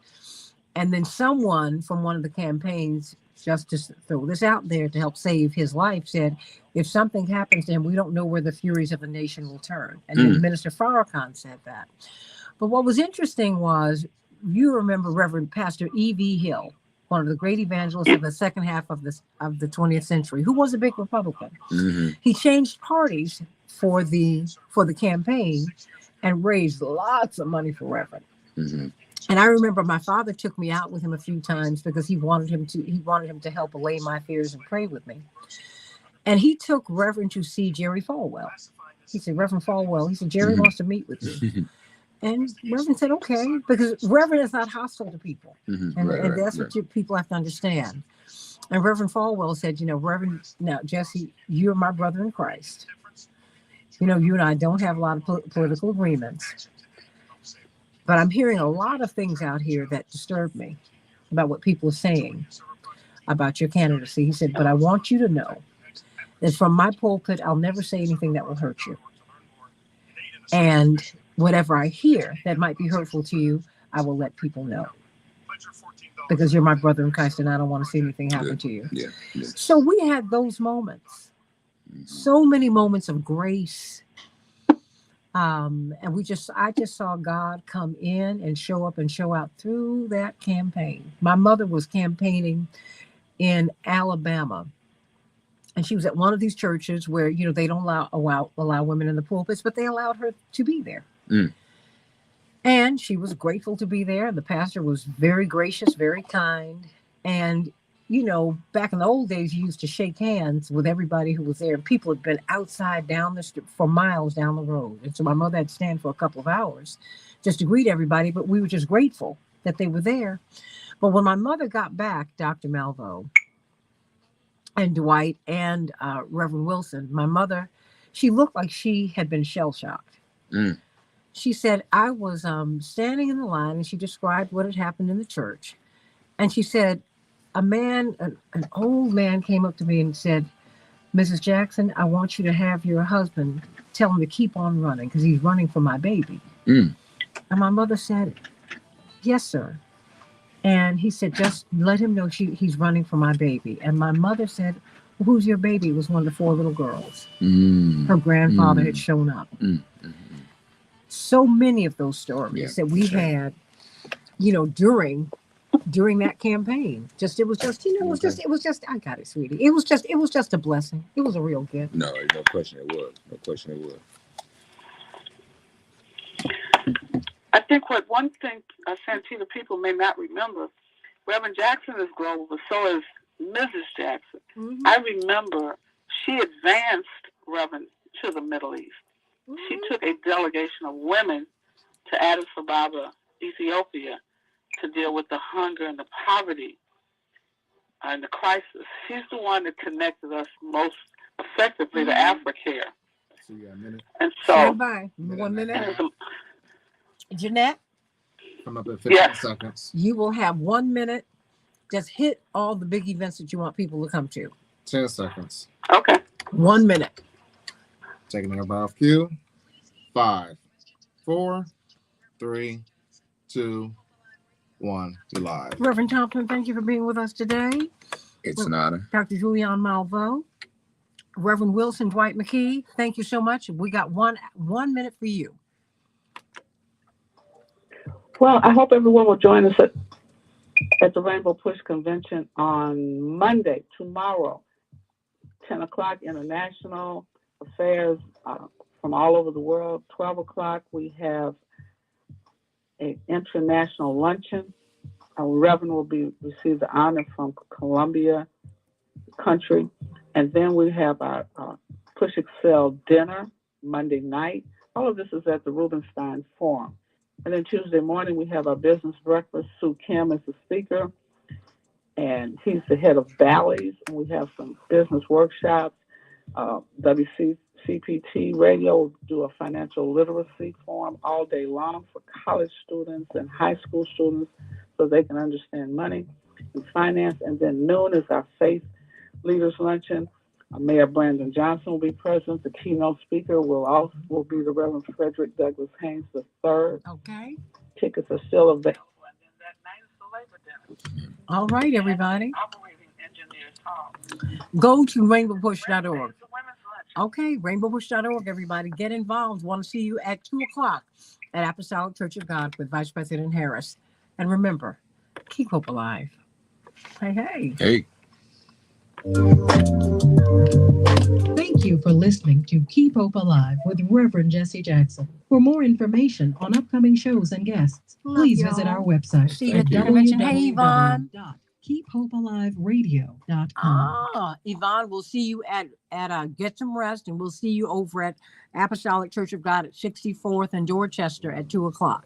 And then someone from one of the campaigns, just to throw this out there to help save his life, said, if something happens to him, we don't know where the furies of the nation will turn. And then Minister Farrakhan said that. But what was interesting was, you remember Reverend Pastor E.V. Hill, one of the great evangelists of the second half of the 20th century, who was a big Republican. Mm-hmm. He changed parties for the campaign and raised lots of money for Reverend. Mm-hmm. And I remember my father took me out with him a few times because he wanted him to help allay my fears and pray with me. And he took Reverend to see Jerry Falwell. He said, Reverend Falwell, he said, Jerry wants to meet with you. And Reverend said, okay, because Reverend is not hostile to people. Mm-hmm. And that's what people have to understand. And Reverend Falwell said, Reverend, now, Jesse, you're my brother in Christ. You and I don't have a lot of political agreements. But I'm hearing a lot of things out here that disturb me about what people are saying about your candidacy. He said, but I want you to know that from my pulpit, I'll never say anything that will hurt you. And whatever I hear that might be hurtful to you, I will let people know. Because you're my brother in Christ and I don't want to see anything happen to you. Yeah. So we had those moments. So many moments of grace. And I just saw God come in and show up and show out through that campaign. My mother was campaigning in Alabama. And she was at one of these churches where, they don't allow women in the pulpits, but they allowed her to be there. Mm. And she was grateful to be there. The pastor was very gracious, very kind. And, back in the old days, you used to shake hands with everybody who was there. And people had been outside down the street for miles down the road. And so my mother had to stand for a couple of hours just to greet everybody. But we were just grateful that they were there. But when my mother got back, Dr. Malveaux, and Dwight and Reverend Wilson, my mother, she looked like she had been shell-shocked. Mm. She said, I was standing in the line, and she described what had happened in the church. And she said, an old man came up to me and said, Mrs. Jackson, I want you to have your husband tell him to keep on running because he's running for my baby. Mm. And my mother said, yes, sir. And he said, just let him know he's running for my baby. And my mother said, well, who's your baby? It was one of the 4 little girls. Mm. Her grandfather had shown up. Mm. So many of those stories that we had, during that campaign. It was just, I got it, sweetie. It was just a blessing. It was a real gift. No question it was. I think one thing, Santita, people may not remember, Reverend Jackson is global, but so is Mrs. Jackson. Mm-hmm. I remember she advanced Reverend to the Middle East. Mm-hmm. She took a delegation of women to Addis Ababa, Ethiopia, to deal with the hunger and the poverty and the crisis. She's the one that connected us most effectively to Africare. So you got a minute? And so, bye. 1 minute. Jeanette? I'm up at 15 seconds. You will have 1 minute. Just hit all the big events that you want people to come to. 10 seconds. Okay. 1 minute. Taking everybody off cue. 5, 4, 3, 2, 1. You're live. Reverend Thompson, thank you for being with us today. It's an honor. Dr. Julianne Malveaux. Reverend Wilson Dwight McKee, thank you so much. We got one minute for you. Well, I hope everyone will join us at the Rainbow Push Convention on Monday, tomorrow, 10 o'clock, international affairs from all over the world. 12 o'clock, we have an international luncheon. Our Reverend will receive the honor from Columbia country. And then we have our Push Excel dinner Monday night. All of this is at the Rubenstein Forum. And then Tuesday morning, we have our business breakfast. Sue Kim is the speaker, and he's the head of Bally's. And we have some business workshops. WCPT Radio will do a financial literacy forum all day long for college students and high school students so they can understand money and finance. And then noon is our Faith Leaders Luncheon. Mayor Brandon Johnson will be present. The keynote speaker will be the Reverend Frederick Douglass Haynes III. Okay. Tickets are still available. All right, everybody. Go to rainbowpush.org. Okay, rainbowpush.org, everybody. Get involved. Want to see you at 2 o'clock at Apostolic Church of God with Vice President Harris. And remember, keep hope alive. Hey. Hey. Thank you for listening to Keep Hope Alive with Reverend Jesse Jackson. For more information on upcoming shows and guests, please visit our website See you at the convention. Hey, Yvonne. www.keephopealiveradio.com. Ah, Yvonne, we'll see you at Get Some Rest, and we'll see you over at Apostolic Church of God at 64th and Dorchester at 2:00.